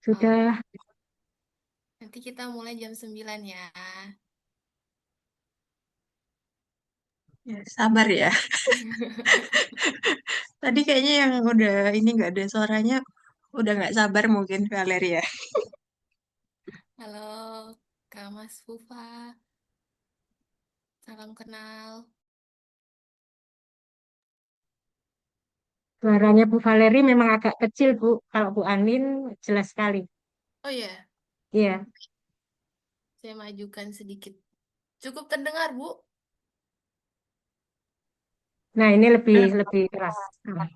Oh, Sudah. nanti kita mulai jam 9 ya. Ya, sabar ya. Tadi kayaknya yang udah ini nggak ada suaranya, udah nggak sabar mungkin Valeria. Halo, Kak Mas Fufa. Salam kenal. Suaranya Bu Valeri memang agak kecil, Bu. Kalau Bu Anin jelas sekali. Oh ya, Iya. saya majukan sedikit. Cukup terdengar, Bu. Nah, ini lebih lebih keras. Nah,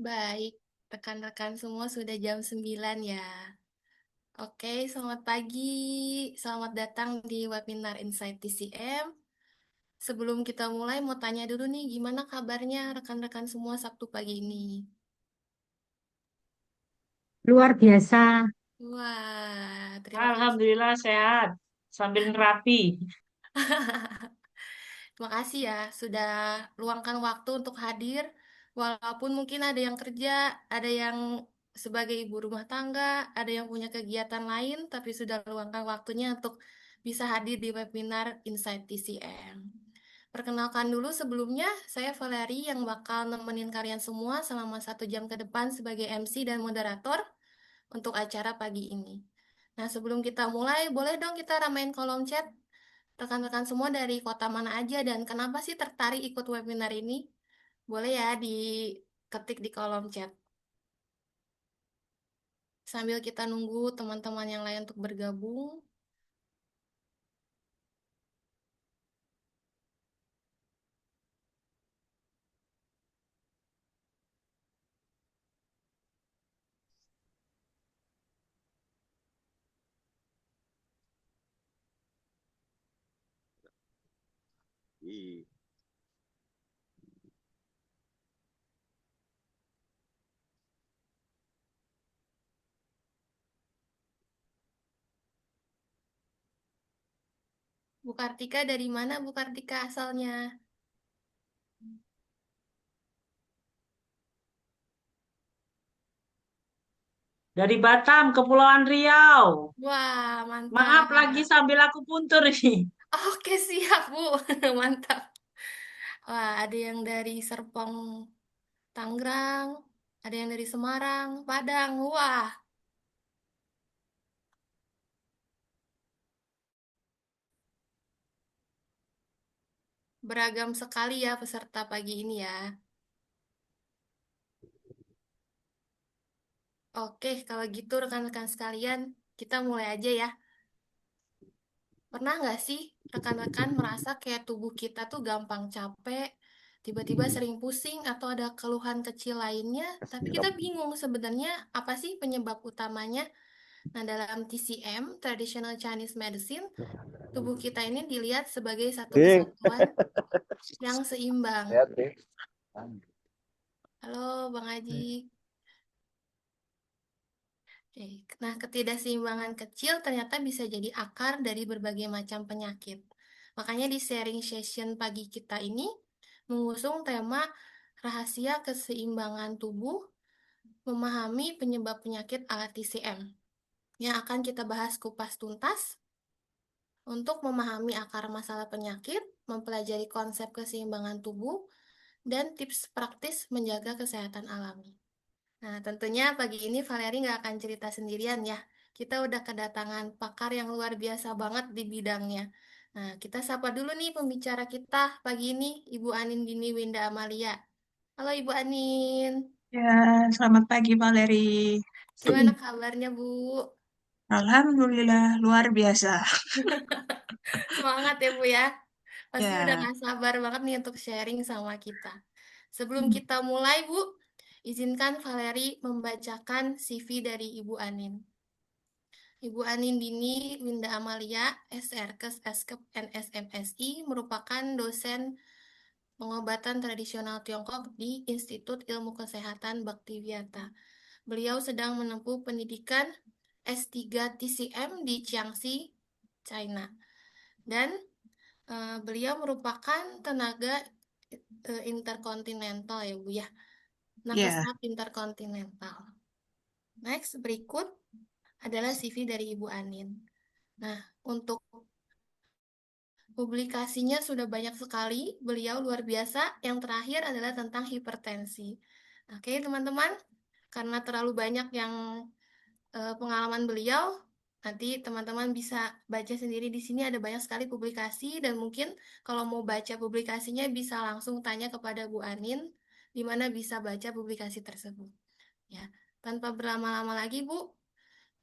Baik, rekan-rekan semua sudah jam 9 ya. Oke, selamat pagi. Selamat datang di webinar Insight TCM. Sebelum kita mulai, mau tanya dulu nih, gimana kabarnya rekan-rekan semua Sabtu pagi ini? luar biasa. Wah, terima kasih. Alhamdulillah sehat sambil nerapi. Terima kasih ya, sudah luangkan waktu untuk hadir. Walaupun mungkin ada yang kerja, ada yang sebagai ibu rumah tangga, ada yang punya kegiatan lain, tapi sudah luangkan waktunya untuk bisa hadir di webinar Insight TCM. Perkenalkan dulu sebelumnya, saya Valeri yang bakal nemenin kalian semua selama 1 jam ke depan sebagai MC dan moderator untuk acara pagi ini. Nah, sebelum kita mulai, boleh dong kita ramein kolom chat. Rekan-rekan semua dari kota mana aja dan kenapa sih tertarik ikut webinar ini? Boleh ya diketik di kolom chat. Sambil kita nunggu teman-teman yang lain untuk bergabung. Ih, Bu Kartika dari mana Bu Kartika asalnya? Dari Batam, Kepulauan Riau. Wah, Maaf lagi mantap. sambil aku puntur nih. Oke, siap Bu. Mantap. Wah, ada yang dari Serpong, Tangerang, ada yang dari Semarang, Padang. Wah, beragam sekali ya peserta pagi ini ya. Oke, kalau gitu rekan-rekan sekalian, kita mulai aja ya. Pernah nggak sih rekan-rekan merasa kayak tubuh kita tuh gampang capek, tiba-tiba sering pusing atau ada keluhan kecil lainnya, tapi kita bingung sebenarnya apa sih penyebab utamanya? Nah, dalam TCM, Traditional Chinese Medicine, tubuh kita ini dilihat sebagai satu Ding. kesatuan yang seimbang. Lihat, Ding. Halo, Bang Haji. Oke. Nah, ketidakseimbangan kecil ternyata bisa jadi akar dari berbagai macam penyakit. Makanya di sharing session pagi kita ini mengusung tema rahasia keseimbangan tubuh, memahami penyebab penyakit ala TCM, yang akan kita bahas kupas tuntas untuk memahami akar masalah penyakit, mempelajari konsep keseimbangan tubuh, dan tips praktis menjaga kesehatan alami. Nah, tentunya pagi ini Valeri nggak akan cerita sendirian ya. Kita udah kedatangan pakar yang luar biasa banget di bidangnya. Nah, kita sapa dulu nih pembicara kita pagi ini, Ibu Anin Dini Winda Amalia. Halo Ibu Anin, Ya, selamat pagi Valeri. gimana kabarnya Bu? Alhamdulillah, luar biasa. Semangat ya Bu ya. Pasti udah Ya, gak sabar banget nih untuk sharing sama kita. Sebelum kita mulai Bu, izinkan Valeri membacakan CV dari Ibu Anin. Ibu Anin Dini Winda Amalia, SRKes Eskep NSMSI, merupakan dosen pengobatan tradisional Tiongkok di Institut Ilmu Kesehatan Bhaktiviata. Beliau sedang menempuh pendidikan S3 TCM di Jiangxi, China. Dan beliau merupakan tenaga interkontinental ya Bu ya. ya, Nakesmap interkontinental. Next, berikut adalah CV dari Ibu Anin. Nah, untuk publikasinya sudah banyak sekali, beliau luar biasa. Yang terakhir adalah tentang hipertensi. Oke, teman-teman, karena terlalu banyak yang pengalaman beliau, nanti teman-teman bisa baca sendiri di sini ada banyak sekali publikasi dan mungkin kalau mau baca publikasinya bisa langsung tanya kepada Bu Anin di mana bisa baca publikasi tersebut. Ya, tanpa berlama-lama lagi Bu,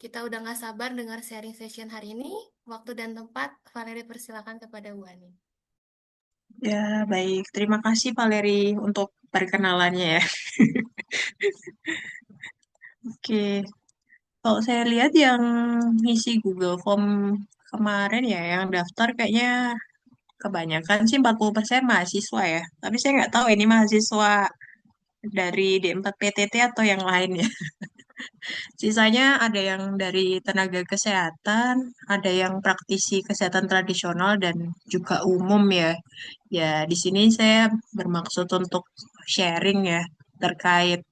kita udah nggak sabar dengar sharing session hari ini. Waktu dan tempat, Valeri persilakan kepada Bu Anin. ya, baik. Terima kasih Valeri untuk perkenalannya ya. Oke, kalau saya lihat yang ngisi Google Form kemarin ya, yang daftar kayaknya kebanyakan sih 40% mahasiswa ya. Tapi saya nggak tahu ini mahasiswa dari D4PTT atau yang lain ya. Sisanya ada yang dari tenaga kesehatan, ada yang praktisi kesehatan tradisional dan juga umum ya. Ya, di sini saya bermaksud untuk sharing ya terkait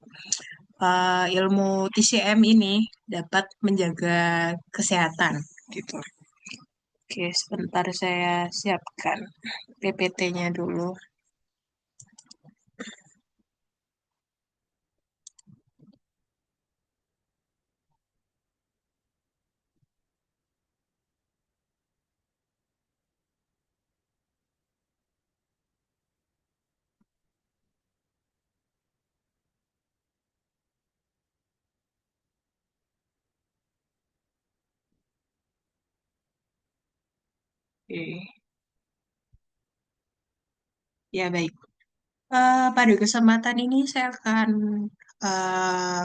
ilmu TCM ini dapat menjaga kesehatan gitu. Oke, sebentar saya siapkan PPT-nya dulu. Oke. Ya, baik. Pada kesempatan ini saya akan eh,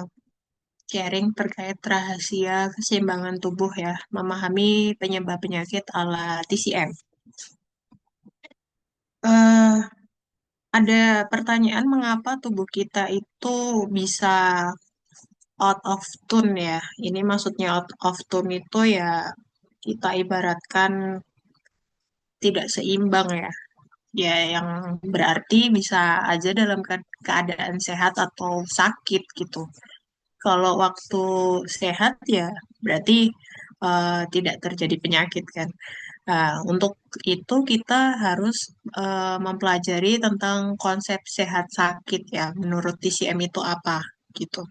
sharing terkait rahasia keseimbangan tubuh ya, memahami penyebab penyakit ala TCM. Eh, ada pertanyaan mengapa tubuh kita itu bisa out of tune ya. Ini maksudnya out of tune itu ya kita ibaratkan tidak seimbang ya. Ya yang berarti bisa aja dalam keadaan sehat atau sakit gitu. Kalau waktu sehat ya berarti tidak terjadi penyakit kan. Nah, untuk itu kita harus mempelajari tentang konsep sehat sakit ya. Menurut TCM itu apa gitu.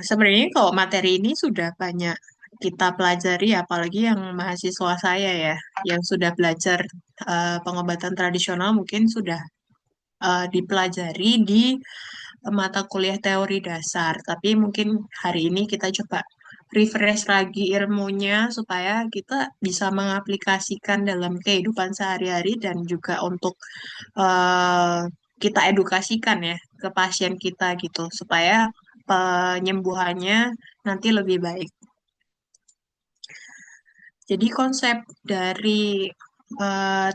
Sebenarnya kalau materi ini sudah banyak kita pelajari, apalagi yang mahasiswa saya ya, yang sudah belajar pengobatan tradisional mungkin sudah dipelajari di mata kuliah teori dasar. Tapi mungkin hari ini kita coba refresh lagi ilmunya supaya kita bisa mengaplikasikan dalam kehidupan sehari-hari dan juga untuk eh, kita edukasikan ya ke pasien kita gitu supaya penyembuhannya nanti lebih baik. Jadi konsep dari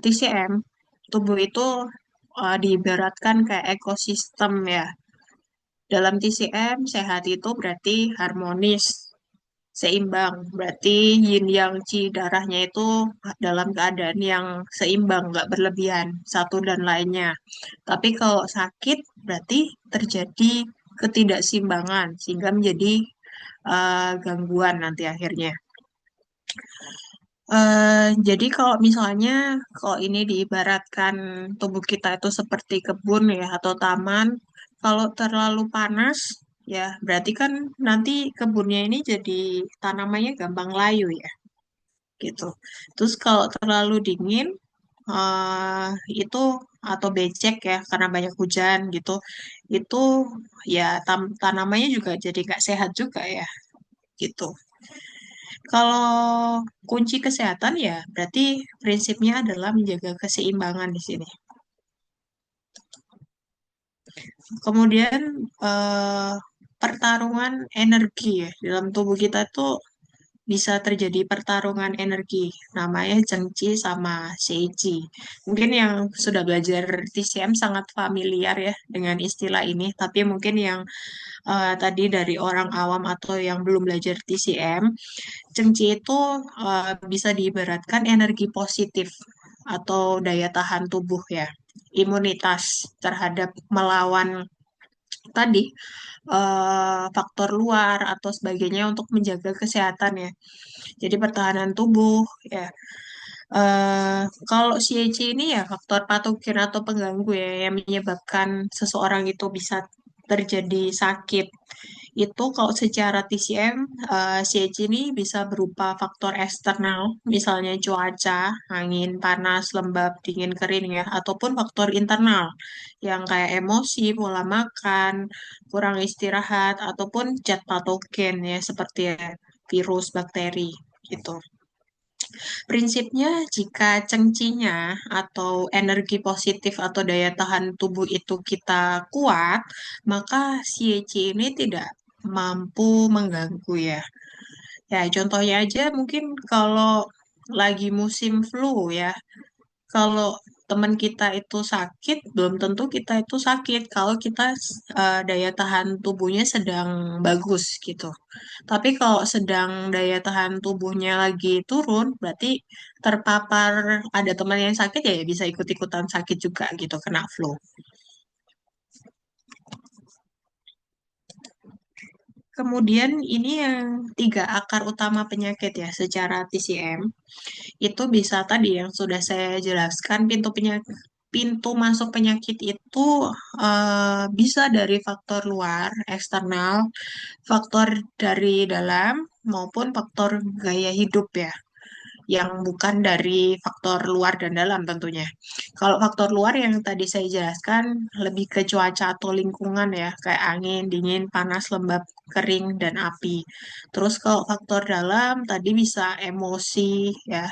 TCM tubuh itu diibaratkan kayak ekosistem ya. Dalam TCM sehat itu berarti harmonis, seimbang. Berarti yin yang qi darahnya itu dalam keadaan yang seimbang, nggak berlebihan satu dan lainnya. Tapi kalau sakit berarti terjadi ketidakseimbangan sehingga menjadi gangguan nanti akhirnya. Jadi kalau misalnya kalau ini diibaratkan tubuh kita itu seperti kebun ya atau taman, kalau terlalu panas ya berarti kan nanti kebunnya ini jadi tanamannya gampang layu ya gitu. Terus kalau terlalu dingin eh, itu atau becek ya karena banyak hujan gitu, itu ya tanamannya juga jadi nggak sehat juga ya gitu. Kalau kunci kesehatan ya berarti prinsipnya adalah menjaga keseimbangan di sini. Kemudian eh, pertarungan energi ya dalam tubuh kita itu bisa terjadi pertarungan energi. Namanya Zhengqi sama Sheiji. Mungkin yang sudah belajar TCM sangat familiar ya dengan istilah ini, tapi mungkin yang tadi dari orang awam atau yang belum belajar TCM, Cengci itu bisa diibaratkan energi positif atau daya tahan tubuh ya, imunitas terhadap melawan tadi faktor luar atau sebagainya untuk menjaga kesehatan ya. Jadi pertahanan tubuh ya. Kalau CAC ini ya faktor patogen atau pengganggu ya yang menyebabkan seseorang itu bisa terjadi sakit. Itu kalau secara TCM, CAC ini bisa berupa faktor eksternal, misalnya cuaca, angin, panas, lembab, dingin, kering ya, ataupun faktor internal yang kayak emosi, pola makan, kurang istirahat, ataupun zat patogen ya seperti ya, virus, bakteri gitu. Prinsipnya, jika cengcinya atau energi positif atau daya tahan tubuh itu kita kuat, maka CAC ini tidak mampu mengganggu ya. Ya, contohnya aja mungkin kalau lagi musim flu ya, kalau teman kita itu sakit, belum tentu kita itu sakit kalau kita daya tahan tubuhnya sedang bagus gitu. Tapi kalau sedang daya tahan tubuhnya lagi turun, berarti terpapar ada teman yang sakit ya bisa ikut-ikutan sakit juga gitu, kena flu. Kemudian ini yang tiga akar utama penyakit ya secara TCM itu bisa tadi yang sudah saya jelaskan pintu masuk penyakit itu bisa dari faktor luar eksternal, faktor dari dalam maupun faktor gaya hidup ya yang bukan dari faktor luar dan dalam tentunya. Kalau faktor luar yang tadi saya jelaskan lebih ke cuaca atau lingkungan ya, kayak angin, dingin, panas, lembab, kering, dan api. Terus kalau faktor dalam tadi bisa emosi ya,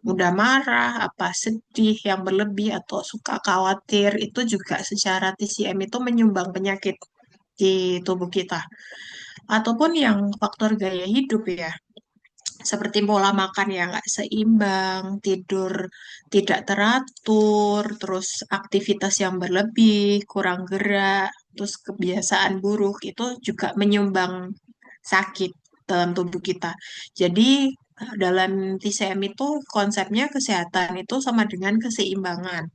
mudah marah, apa sedih yang berlebih atau suka khawatir itu juga secara TCM itu menyumbang penyakit di tubuh kita. Ataupun yang faktor gaya hidup ya, seperti pola makan yang nggak seimbang, tidur tidak teratur, terus aktivitas yang berlebih, kurang gerak, terus kebiasaan buruk itu juga menyumbang sakit dalam tubuh kita. Jadi dalam TCM itu konsepnya kesehatan itu sama dengan keseimbangan.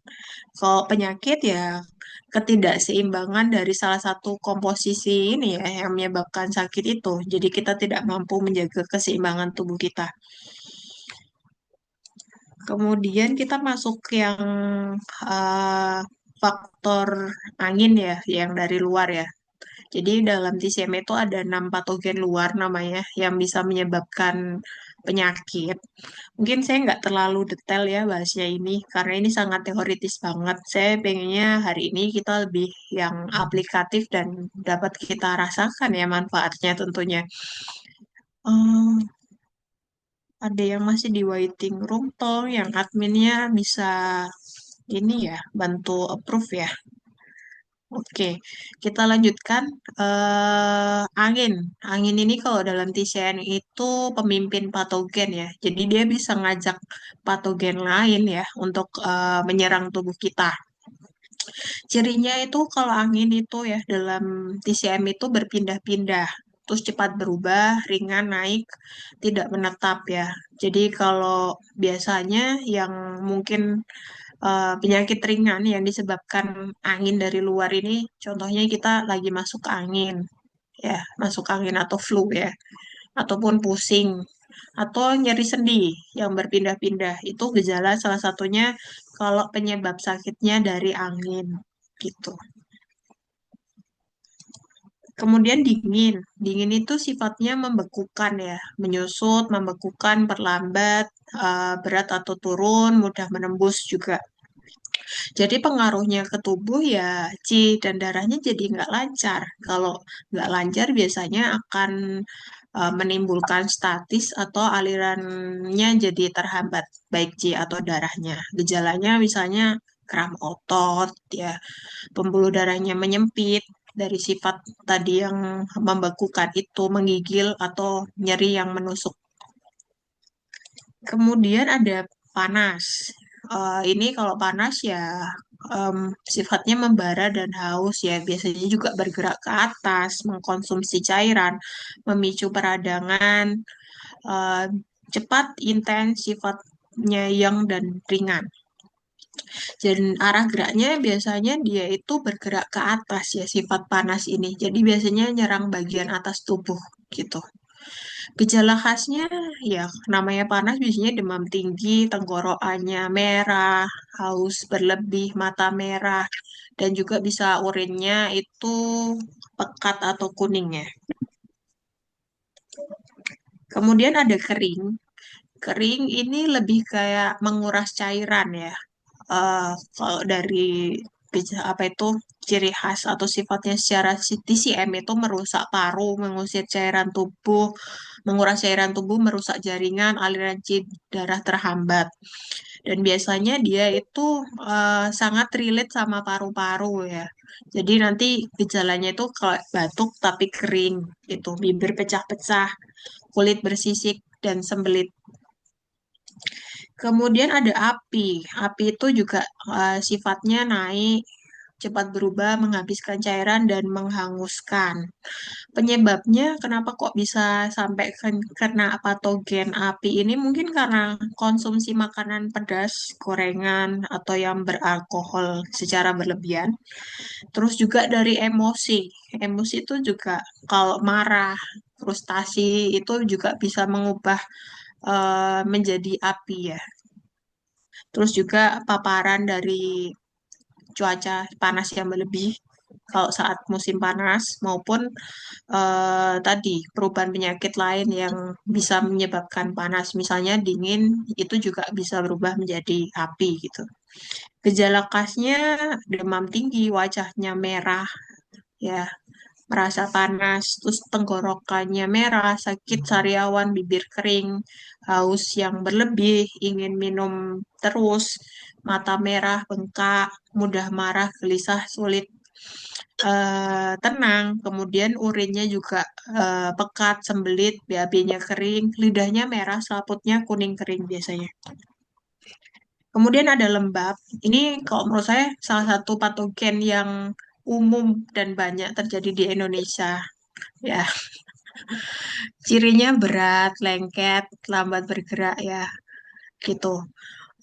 Kalau penyakit ya ketidakseimbangan dari salah satu komposisi ini ya yang menyebabkan sakit itu. Jadi kita tidak mampu menjaga keseimbangan tubuh kita. Kemudian kita masuk yang eh, faktor angin ya, yang dari luar ya. Jadi dalam TCM itu ada 6 patogen luar namanya yang bisa menyebabkan penyakit. Mungkin saya nggak terlalu detail ya bahasnya ini karena ini sangat teoritis banget. Saya pengennya hari ini kita lebih yang aplikatif dan dapat kita rasakan ya manfaatnya tentunya. Eh, ada yang masih di waiting room, toh yang adminnya bisa ini ya, bantu approve ya. Oke, kita lanjutkan. Angin. Angin ini kalau dalam TCN itu pemimpin patogen ya. Jadi dia bisa ngajak patogen lain ya untuk menyerang tubuh kita. Cirinya itu kalau angin itu ya dalam TCM itu berpindah-pindah. Terus cepat berubah, ringan, naik, tidak menetap ya. Jadi kalau biasanya yang mungkin penyakit ringan yang disebabkan angin dari luar ini, contohnya kita lagi masuk angin, ya, masuk angin atau flu ya, ataupun pusing, atau nyeri sendi yang berpindah-pindah. Itu gejala salah satunya kalau penyebab sakitnya dari angin, gitu. Kemudian dingin. Dingin itu sifatnya membekukan ya, menyusut, membekukan, perlambat, berat atau turun, mudah menembus juga. Jadi pengaruhnya ke tubuh ya C dan darahnya jadi nggak lancar. Kalau nggak lancar biasanya akan menimbulkan statis atau alirannya jadi terhambat, baik C atau darahnya. Gejalanya misalnya kram otot, ya, pembuluh darahnya menyempit dari sifat tadi yang membekukan itu, menggigil atau nyeri yang menusuk. Kemudian ada panas. Ini kalau panas ya em, sifatnya membara dan haus ya. Biasanya juga bergerak ke atas, mengkonsumsi cairan, memicu peradangan, eh, cepat, intens, sifatnya yang dan ringan. Dan arah geraknya biasanya dia itu bergerak ke atas ya sifat panas ini. Jadi biasanya nyerang bagian atas tubuh gitu. Gejala khasnya ya namanya panas biasanya demam tinggi, tenggorokannya merah, haus berlebih, mata merah, dan juga bisa urinnya itu pekat atau kuning ya. Kemudian ada kering. Kering ini lebih kayak menguras cairan ya. Kalau dari apa itu ciri khas atau sifatnya secara TCM itu merusak paru, mengusir cairan tubuh, menguras cairan tubuh, merusak jaringan, aliran darah terhambat. Dan biasanya dia itu sangat relate sama paru-paru ya. Jadi nanti gejalanya itu kalau batuk tapi kering gitu, bibir pecah-pecah, kulit bersisik dan sembelit. Kemudian ada api. Api itu juga sifatnya naik, cepat berubah, menghabiskan cairan dan menghanguskan. Penyebabnya kenapa kok bisa sampai kena patogen api ini mungkin karena konsumsi makanan pedas, gorengan, atau yang beralkohol secara berlebihan. Terus juga dari emosi. Emosi itu juga kalau marah, frustasi itu juga bisa mengubah menjadi api ya. Terus juga paparan dari cuaca panas yang berlebih kalau saat musim panas maupun tadi perubahan penyakit lain yang bisa menyebabkan panas, misalnya dingin itu juga bisa berubah menjadi api gitu. Gejala khasnya demam tinggi, wajahnya merah, ya, merasa panas, terus tenggorokannya merah, sakit sariawan, bibir kering, haus yang berlebih, ingin minum terus, mata merah, bengkak, mudah marah, gelisah, sulit tenang, kemudian urinnya juga pekat, sembelit, BAB-nya kering, lidahnya merah, selaputnya kuning kering biasanya. Kemudian ada lembab. Ini kalau menurut saya salah satu patogen yang umum dan banyak terjadi di Indonesia. Ya, cirinya berat, lengket, lambat bergerak ya, gitu.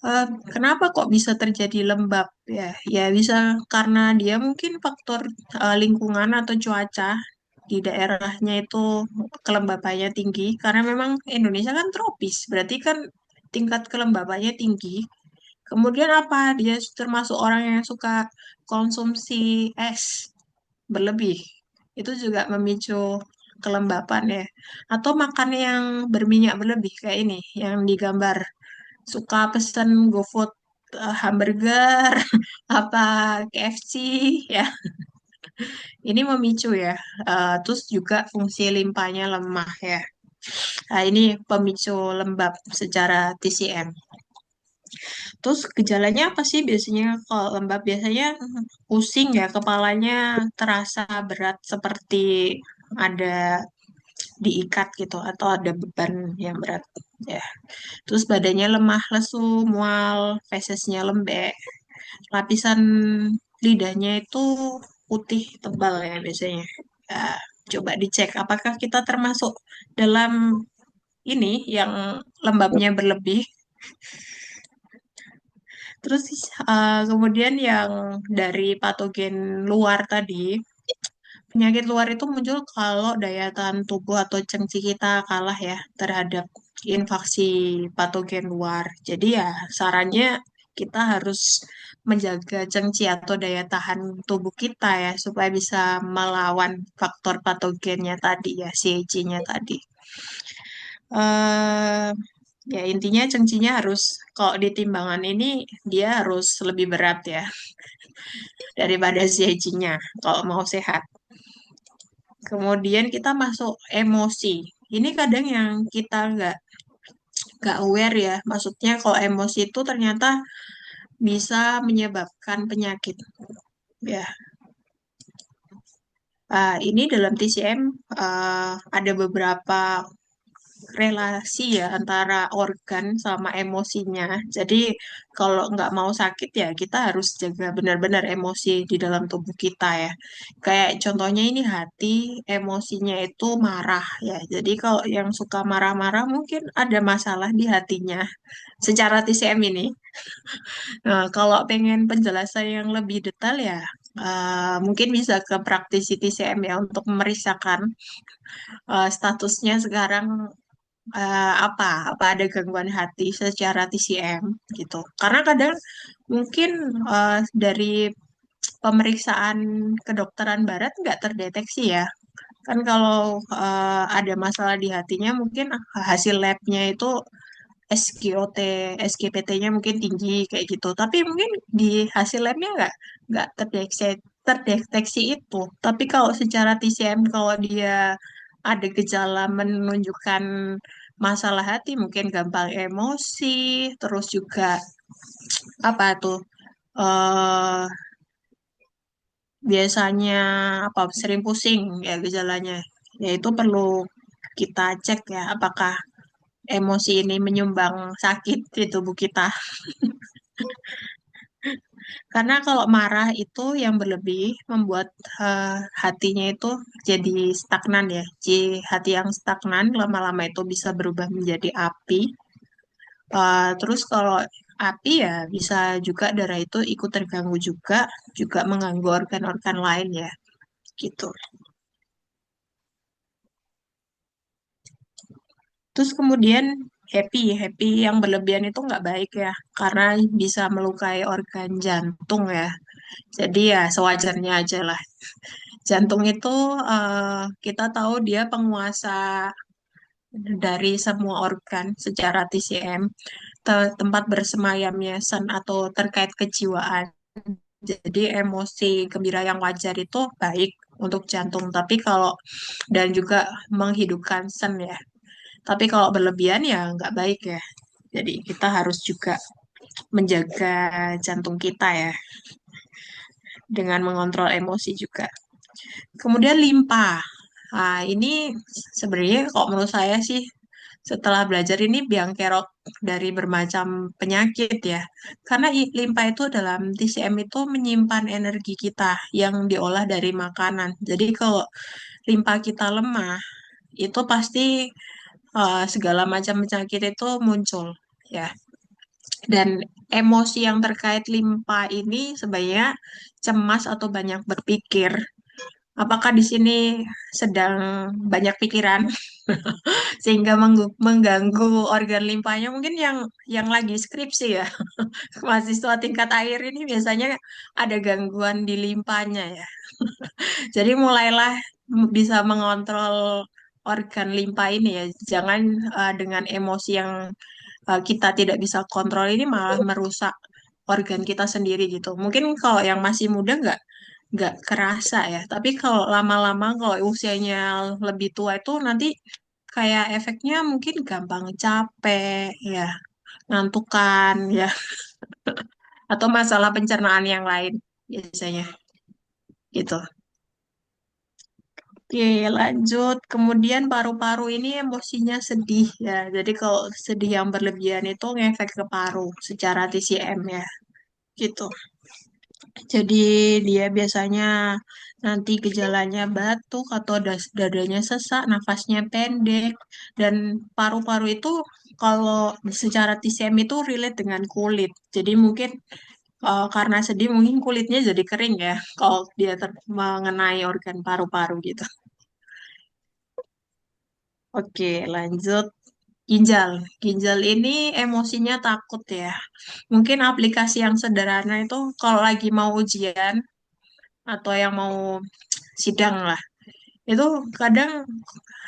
Eh, Kenapa kok bisa terjadi lembab ya? Ya bisa karena dia mungkin faktor lingkungan atau cuaca di daerahnya itu kelembabannya tinggi. Karena memang Indonesia kan tropis, berarti kan tingkat kelembabannya tinggi. Kemudian apa? Dia termasuk orang yang suka konsumsi es berlebih. Itu juga memicu kelembapan ya. Atau makan yang berminyak berlebih kayak ini, yang digambar suka pesen GoFood hamburger apa KFC ya. Ini memicu ya. Terus juga fungsi limpanya lemah ya. Nah, ini pemicu lembab secara TCM. Terus gejalanya apa sih biasanya kalau lembab? Biasanya pusing ya, kepalanya terasa berat seperti ada diikat gitu atau ada beban yang berat ya. Terus badannya lemah, lesu, mual, fesesnya lembek. Lapisan lidahnya itu putih tebal ya biasanya. Ya, coba dicek apakah kita termasuk dalam ini yang lembabnya berlebih. Terus kemudian yang dari patogen luar tadi, penyakit luar itu muncul kalau daya tahan tubuh atau cengci kita kalah ya terhadap infeksi patogen luar. Jadi ya sarannya kita harus menjaga cengci atau daya tahan tubuh kita ya supaya bisa melawan faktor patogennya tadi ya, CAG-nya tadi. eh Ya intinya cengcinya harus kalau di timbangan ini dia harus lebih berat ya daripada CAG-nya kalau mau sehat. Kemudian kita masuk emosi. Ini kadang yang kita nggak aware ya. Maksudnya kalau emosi itu ternyata bisa menyebabkan penyakit. Ya, ini dalam TCM ada beberapa relasi ya antara organ sama emosinya. Jadi kalau nggak mau sakit ya kita harus jaga benar-benar emosi di dalam tubuh kita ya. Kayak contohnya ini hati, emosinya itu marah ya. Jadi kalau yang suka marah-marah mungkin ada masalah di hatinya secara TCM ini. Nah, kalau pengen penjelasan yang lebih detail ya mungkin bisa ke praktisi TCM ya untuk memeriksakan statusnya sekarang apa ada gangguan hati secara TCM gitu. Karena kadang mungkin dari pemeriksaan kedokteran barat nggak terdeteksi ya. Kan kalau ada masalah di hatinya mungkin hasil labnya itu SGOT, SGPT-nya mungkin tinggi kayak gitu. Tapi mungkin di hasil labnya nggak terdeteksi itu. Tapi kalau secara TCM kalau dia ada gejala menunjukkan masalah hati, mungkin gampang emosi, terus juga apa tuh eh biasanya apa sering pusing ya gejalanya. Ya itu perlu kita cek ya apakah emosi ini menyumbang sakit di tubuh kita. Karena kalau marah itu yang berlebih membuat hatinya itu jadi stagnan ya. Jadi hati yang stagnan lama-lama itu bisa berubah menjadi api. Terus kalau api ya bisa juga darah itu ikut terganggu juga, juga mengganggu organ-organ lain ya, gitu. Terus kemudian happy yang berlebihan itu nggak baik ya, karena bisa melukai organ jantung ya. Jadi ya sewajarnya aja lah. Jantung itu kita tahu dia penguasa dari semua organ secara TCM, tempat bersemayamnya sen atau terkait kejiwaan. Jadi emosi gembira yang wajar itu baik untuk jantung, tapi kalau dan juga menghidupkan sen ya. Tapi kalau berlebihan ya nggak baik ya. Jadi kita harus juga menjaga jantung kita ya dengan mengontrol emosi juga. Kemudian limpa. Nah, ini sebenarnya kalau menurut saya sih setelah belajar ini biang kerok dari bermacam penyakit ya. Karena limpa itu dalam TCM itu menyimpan energi kita yang diolah dari makanan. Jadi kalau limpa kita lemah, itu pasti segala macam penyakit itu muncul ya. Dan emosi yang terkait limpa ini sebenarnya cemas atau banyak berpikir. Apakah di sini sedang banyak pikiran sehingga mengganggu organ limpanya? Mungkin yang lagi skripsi ya, mahasiswa tingkat akhir ini biasanya ada gangguan di limpanya ya. Jadi mulailah bisa mengontrol organ limpa ini ya. Jangan dengan emosi yang kita tidak bisa kontrol ini malah merusak organ kita sendiri gitu. Mungkin kalau yang masih muda nggak kerasa ya. Tapi kalau lama-lama kalau usianya lebih tua itu nanti kayak efeknya mungkin gampang capek, ya, ngantukan, ya, atau masalah pencernaan yang lain biasanya gitu. Oke, lanjut. Kemudian paru-paru ini emosinya sedih ya. Jadi kalau sedih yang berlebihan itu ngefek ke paru secara TCM ya, gitu. Jadi dia biasanya nanti gejalanya batuk atau dadanya sesak, nafasnya pendek, dan paru-paru itu kalau secara TCM itu relate dengan kulit. Jadi mungkin karena sedih mungkin kulitnya jadi kering ya kalau dia mengenai organ paru-paru gitu. Oke, lanjut. Ginjal. Ginjal ini emosinya takut ya. Mungkin aplikasi yang sederhana itu kalau lagi mau ujian atau yang mau sidang lah. Itu kadang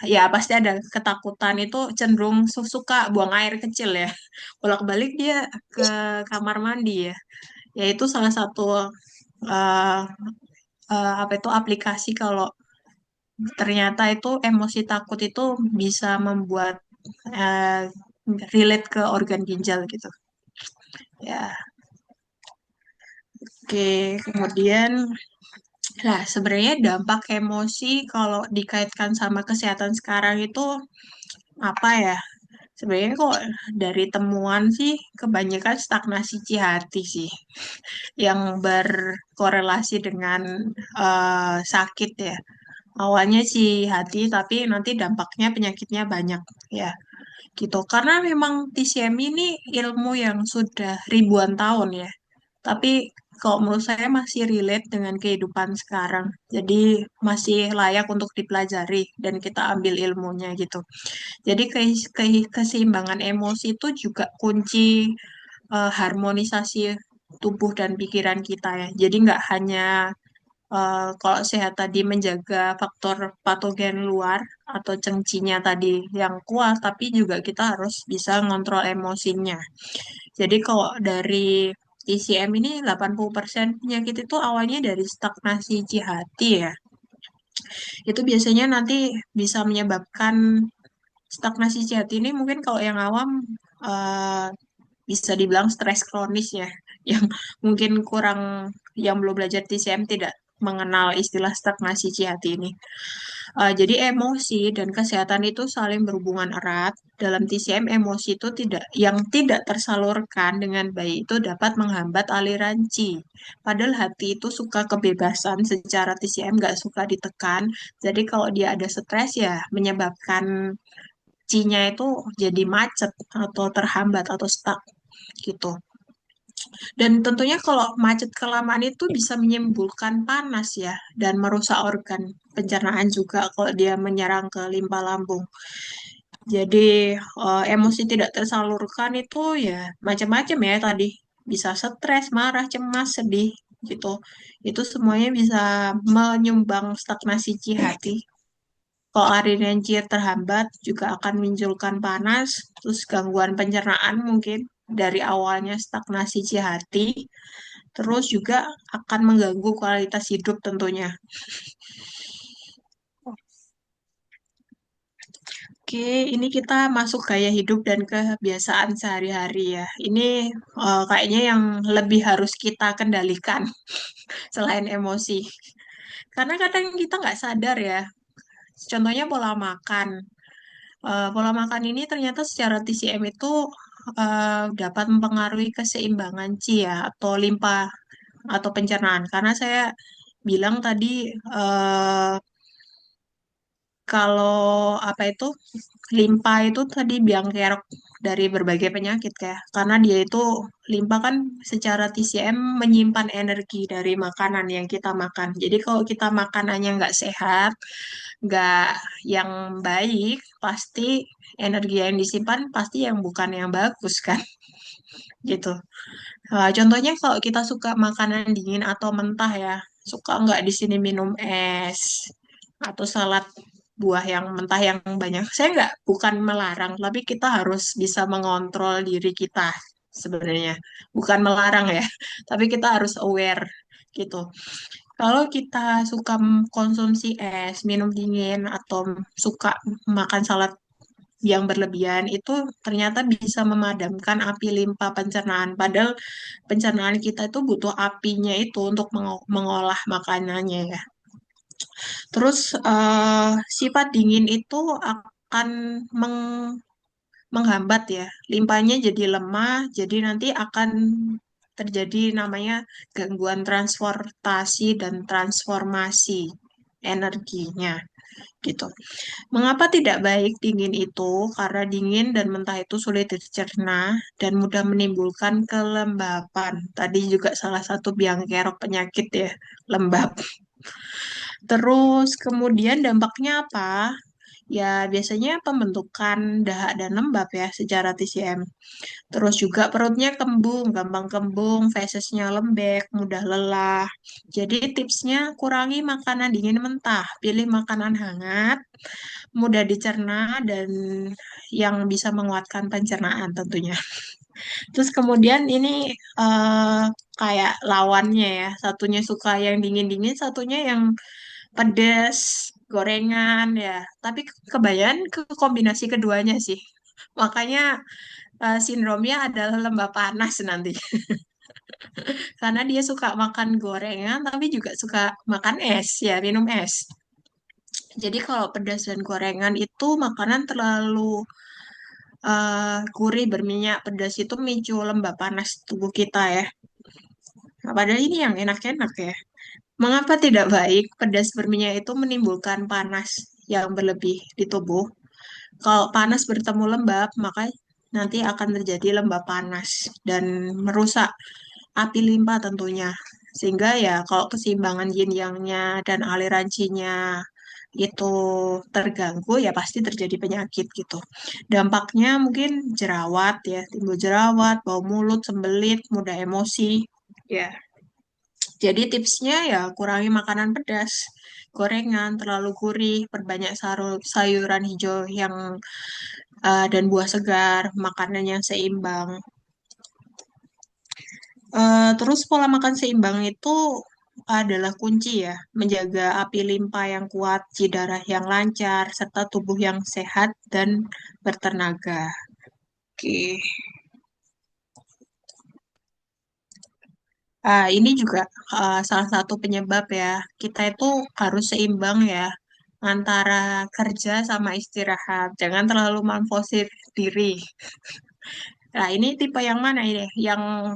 ya pasti ada ketakutan itu cenderung suka buang air kecil ya. Bolak-balik dia ke kamar mandi ya. Yaitu salah satu eh, apa itu aplikasi kalau ternyata itu emosi takut itu bisa membuat eh, relate ke organ ginjal gitu. Ya, oke. Kemudian, lah sebenarnya dampak emosi kalau dikaitkan sama kesehatan sekarang itu apa ya? Sebenarnya kok dari temuan sih kebanyakan stagnasi hati sih yang berkorelasi dengan sakit ya. Awalnya sih hati, tapi nanti dampaknya penyakitnya banyak ya gitu. Karena memang TCM ini ilmu yang sudah ribuan tahun ya. Tapi kalau menurut saya masih relate dengan kehidupan sekarang. Jadi masih layak untuk dipelajari dan kita ambil ilmunya gitu. Jadi keseimbangan emosi itu juga kunci harmonisasi tubuh dan pikiran kita ya. Jadi nggak hanya kalau sehat tadi menjaga faktor patogen luar atau cengcinya tadi yang kuat, tapi juga kita harus bisa ngontrol emosinya. Jadi kalau dari TCM ini 80% penyakit itu awalnya dari stagnasi hati ya. Itu biasanya nanti bisa menyebabkan stagnasi hati ini mungkin kalau yang awam eh, bisa dibilang stres kronis ya, yang mungkin kurang yang belum belajar TCM tidak mengenal istilah stagnasi hati ini. Jadi emosi dan kesehatan itu saling berhubungan erat. Dalam TCM emosi itu yang tidak tersalurkan dengan baik itu dapat menghambat aliran qi. Padahal hati itu suka kebebasan secara TCM nggak suka ditekan. Jadi kalau dia ada stres ya menyebabkan qi-nya itu jadi macet atau terhambat atau stuck gitu. Dan tentunya kalau macet kelamaan itu bisa menimbulkan panas ya dan merusak organ pencernaan juga kalau dia menyerang ke limpa lambung. Jadi emosi tidak tersalurkan itu ya macam-macam ya tadi. Bisa stres, marah, cemas, sedih gitu. Itu semuanya bisa menyumbang stagnasi hati. Kalau aliran terhambat juga akan munculkan panas, terus gangguan pencernaan mungkin dari awalnya stagnasi hati, terus juga akan mengganggu kualitas hidup tentunya. Oke, ini kita masuk gaya hidup dan kebiasaan sehari-hari ya. Ini kayaknya yang lebih harus kita kendalikan selain emosi. Karena kadang kita nggak sadar ya. Contohnya pola makan. Pola makan ini ternyata secara TCM itu dapat mempengaruhi keseimbangan qi ya atau limpa atau pencernaan. Karena saya bilang tadi eh, kalau apa itu limpa itu tadi biang kerok dari berbagai penyakit ya. Karena dia itu limpa kan secara TCM menyimpan energi dari makanan yang kita makan. Jadi kalau kita makanannya nggak sehat, nggak yang baik, pasti energi yang disimpan pasti yang bukan yang bagus kan, gitu. Contohnya kalau kita suka makanan dingin atau mentah ya, suka nggak di sini minum es atau salad buah yang mentah yang banyak. Saya nggak bukan melarang, tapi kita harus bisa mengontrol diri kita sebenarnya. Bukan melarang ya, tapi kita harus aware gitu. Kalau kita suka konsumsi es, minum dingin, atau suka makan salad yang berlebihan itu ternyata bisa memadamkan api limpa pencernaan. Padahal pencernaan kita itu butuh apinya itu untuk mengolah makanannya ya. Terus sifat dingin itu akan menghambat ya, limpahnya jadi lemah, jadi nanti akan terjadi namanya gangguan transportasi dan transformasi energinya gitu. Mengapa tidak baik dingin itu? Karena dingin dan mentah itu sulit dicerna dan mudah menimbulkan kelembapan. Tadi juga salah satu biang kerok penyakit ya, lembab. Terus kemudian dampaknya apa? Ya biasanya pembentukan dahak dan lembab ya secara TCM. Terus juga perutnya kembung, gampang kembung, fesesnya lembek, mudah lelah. Jadi tipsnya kurangi makanan dingin mentah, pilih makanan hangat, mudah dicerna dan yang bisa menguatkan pencernaan tentunya. Terus kemudian ini kayak lawannya ya, satunya suka yang dingin-dingin, satunya yang pedas, gorengan ya. Tapi kebanyakan ke kombinasi keduanya sih. Makanya sindromnya adalah lembah panas nanti. Karena dia suka makan gorengan, tapi juga suka makan es ya, minum es. Jadi kalau pedas dan gorengan itu makanan terlalu gurih berminyak pedas itu memicu lembah panas tubuh kita ya. Nah, padahal ini yang enak-enak ya. Mengapa tidak baik? Pedas berminyak itu menimbulkan panas yang berlebih di tubuh. Kalau panas bertemu lembab, maka nanti akan terjadi lembab panas dan merusak api limpa tentunya. Sehingga ya kalau keseimbangan yin yang-nya dan aliran qi-nya itu terganggu ya pasti terjadi penyakit gitu. Dampaknya mungkin jerawat ya, timbul jerawat, bau mulut, sembelit, mudah emosi. Ya, jadi tipsnya ya kurangi makanan pedas, gorengan, terlalu gurih, perbanyak sayuran hijau yang dan buah segar, makanan yang seimbang. Terus pola makan seimbang itu adalah kunci ya, menjaga api limpa yang kuat, darah yang lancar, serta tubuh yang sehat dan bertenaga. Oke. Ini juga salah satu penyebab ya. Kita itu harus seimbang ya antara kerja sama istirahat. Jangan terlalu memforsir diri. Nah, ini tipe yang mana ini? Yang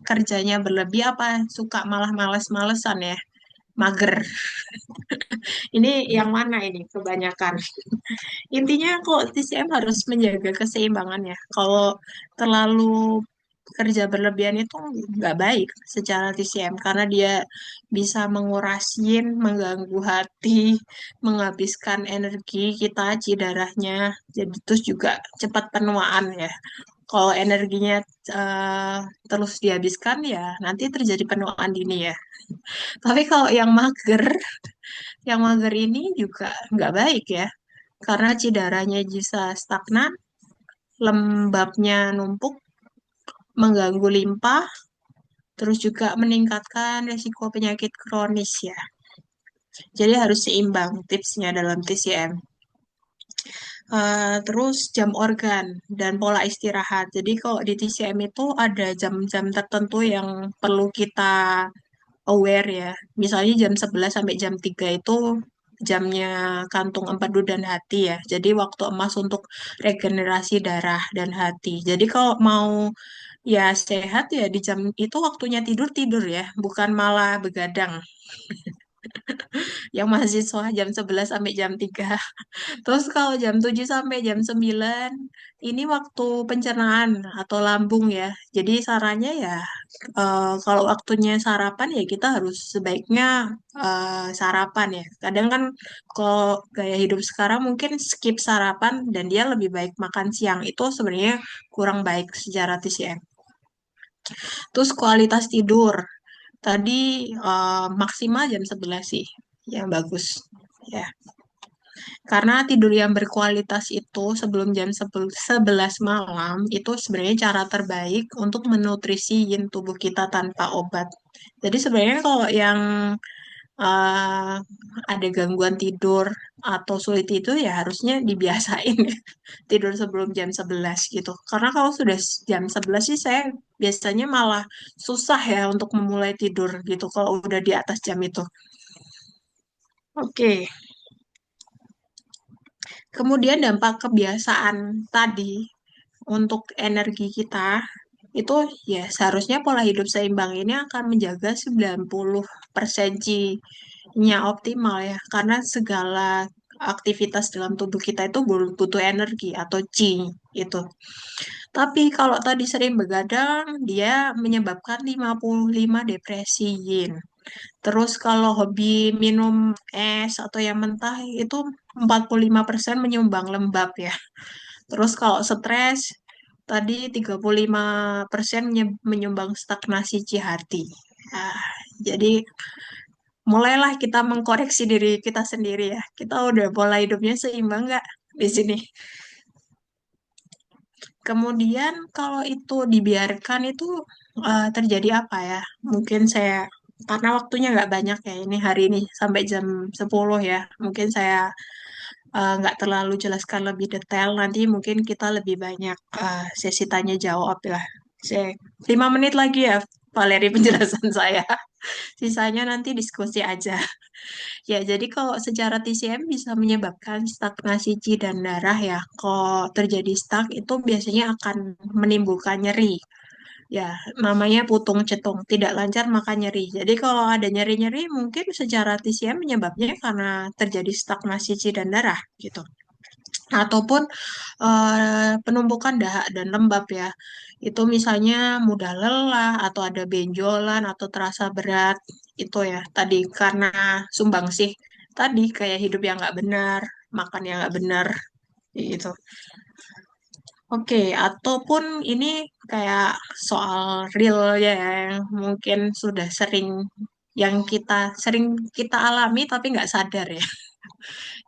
kerjanya berlebih apa suka malah males-malesan ya? Mager. Ini yang mana ini kebanyakan? Intinya kok TCM harus menjaga keseimbangan ya. Kalau terlalu kerja berlebihan itu nggak baik secara TCM karena dia bisa mengurasin, mengganggu hati, menghabiskan energi kita, darahnya. Jadi terus juga cepat penuaan ya. Kalau energinya eh, terus dihabiskan ya nanti terjadi penuaan dini ya. Tapi kalau yang mager ini juga nggak baik ya. Karena darahnya bisa stagnan, lembabnya numpuk, mengganggu limpa, terus juga meningkatkan risiko penyakit kronis ya. Jadi harus seimbang tipsnya dalam TCM. Terus jam organ dan pola istirahat. Jadi kalau di TCM itu ada jam-jam tertentu yang perlu kita aware ya. Misalnya jam 11 sampai jam 3 itu jamnya kantung empedu dan hati ya. Jadi waktu emas untuk regenerasi darah dan hati. Jadi kalau mau ya sehat ya di jam itu waktunya tidur tidur ya, bukan malah begadang. Yang mahasiswa jam 11 sampai jam 3. Terus kalau jam 7 sampai jam 9 ini waktu pencernaan atau lambung ya. Jadi sarannya ya kalau waktunya sarapan ya kita harus sebaiknya sarapan ya. Kadang kan kalau gaya hidup sekarang mungkin skip sarapan dan dia lebih baik makan siang. Itu sebenarnya kurang baik secara TCM. Terus kualitas tidur. Tadi maksimal jam 11 sih yang bagus. Ya. Karena tidur yang berkualitas itu sebelum jam 11 malam itu sebenarnya cara terbaik untuk menutrisi yin tubuh kita tanpa obat. Jadi sebenarnya kalau yang eh, ada gangguan tidur atau sulit itu ya harusnya dibiasain ya, tidur sebelum jam 11 gitu. Karena kalau sudah jam 11 sih saya biasanya malah susah ya untuk memulai tidur gitu kalau udah di atas jam itu. Oke, kemudian dampak kebiasaan tadi untuk energi kita itu ya seharusnya pola hidup seimbang ini akan menjaga 90% nya optimal ya karena segala aktivitas dalam tubuh kita itu butuh energi atau qi itu. Tapi kalau tadi sering begadang dia menyebabkan 55 depresi yin. Terus kalau hobi minum es atau yang mentah itu 45% menyumbang lembab ya. Terus kalau stres, tadi 35% menyumbang stagnasi hati. Ah, jadi mulailah kita mengkoreksi diri kita sendiri ya. Kita udah pola hidupnya seimbang nggak di sini? Kemudian kalau itu dibiarkan itu terjadi apa ya? Mungkin saya, karena waktunya nggak banyak ya ini hari ini sampai jam 10 ya. Mungkin saya nggak terlalu jelaskan lebih detail. Nanti mungkin kita lebih banyak sesi tanya jawab lah. Saya 5 menit lagi ya, Valeri penjelasan saya. Sisanya nanti diskusi aja. Ya, jadi kalau secara TCM bisa menyebabkan stagnasi qi dan darah ya. Kalau terjadi stuck itu biasanya akan menimbulkan nyeri. Ya, namanya putung cetung, tidak lancar maka nyeri. Jadi kalau ada nyeri-nyeri mungkin secara TCM menyebabnya karena terjadi stagnasi qi dan darah gitu. Ataupun penumpukan dahak dan lembab ya. Itu misalnya mudah lelah atau ada benjolan atau terasa berat itu ya. Tadi karena sumbangsih tadi kayak hidup yang nggak benar, makan yang nggak benar gitu. Oke, ataupun ini kayak soal real ya yang mungkin sudah sering sering kita alami tapi nggak sadar ya.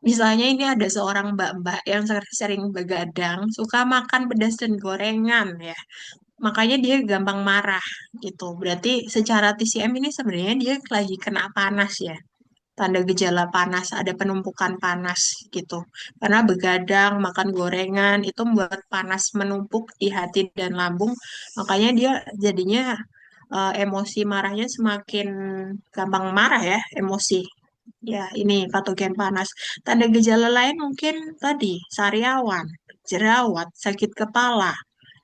Misalnya ini ada seorang mbak-mbak yang sering begadang, suka makan pedas dan gorengan ya. Makanya dia gampang marah gitu. Berarti secara TCM ini sebenarnya dia lagi kena panas ya. Tanda gejala panas, ada penumpukan panas gitu. Karena begadang, makan gorengan itu membuat panas menumpuk di hati dan lambung. Makanya dia jadinya emosi marahnya semakin gampang marah ya, emosi. Ya, ini patogen panas. Tanda gejala lain mungkin tadi sariawan, jerawat, sakit kepala,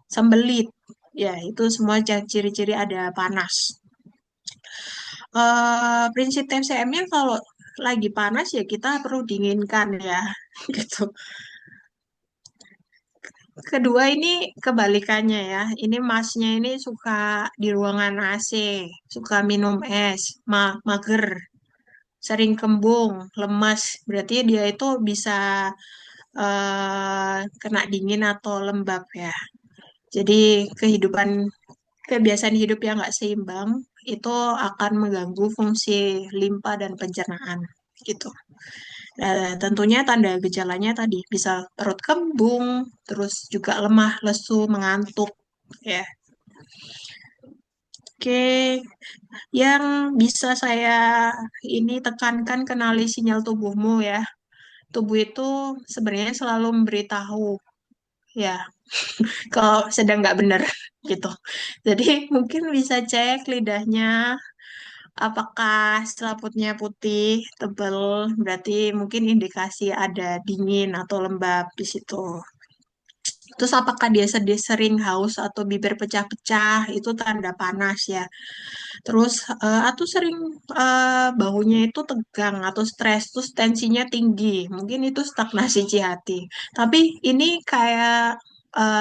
sembelit. Ya, itu semua ciri-ciri ada panas. Prinsip TCM-nya kalau lagi panas ya kita perlu dinginkan ya, gitu. Kedua ini kebalikannya ya. Ini masnya ini suka di ruangan AC, suka minum es, mager, sering kembung, lemas. Berarti dia itu bisa kena dingin atau lembab ya. Jadi kebiasaan hidup yang nggak seimbang itu akan mengganggu fungsi limpa dan pencernaan gitu. Nah, tentunya tanda gejalanya tadi bisa perut kembung, terus juga lemah, lesu, mengantuk ya. Oke, yang bisa saya ini tekankan kenali sinyal tubuhmu ya. Tubuh itu sebenarnya selalu memberitahu ya kalau sedang nggak benar gitu. Jadi mungkin bisa cek lidahnya apakah selaputnya putih, tebal, berarti mungkin indikasi ada dingin atau lembab di situ. Terus apakah dia sering haus atau bibir pecah-pecah, itu tanda panas ya. Terus atau sering bahunya itu tegang atau stres, terus tensinya tinggi. Mungkin itu stagnasi hati. Tapi ini kayak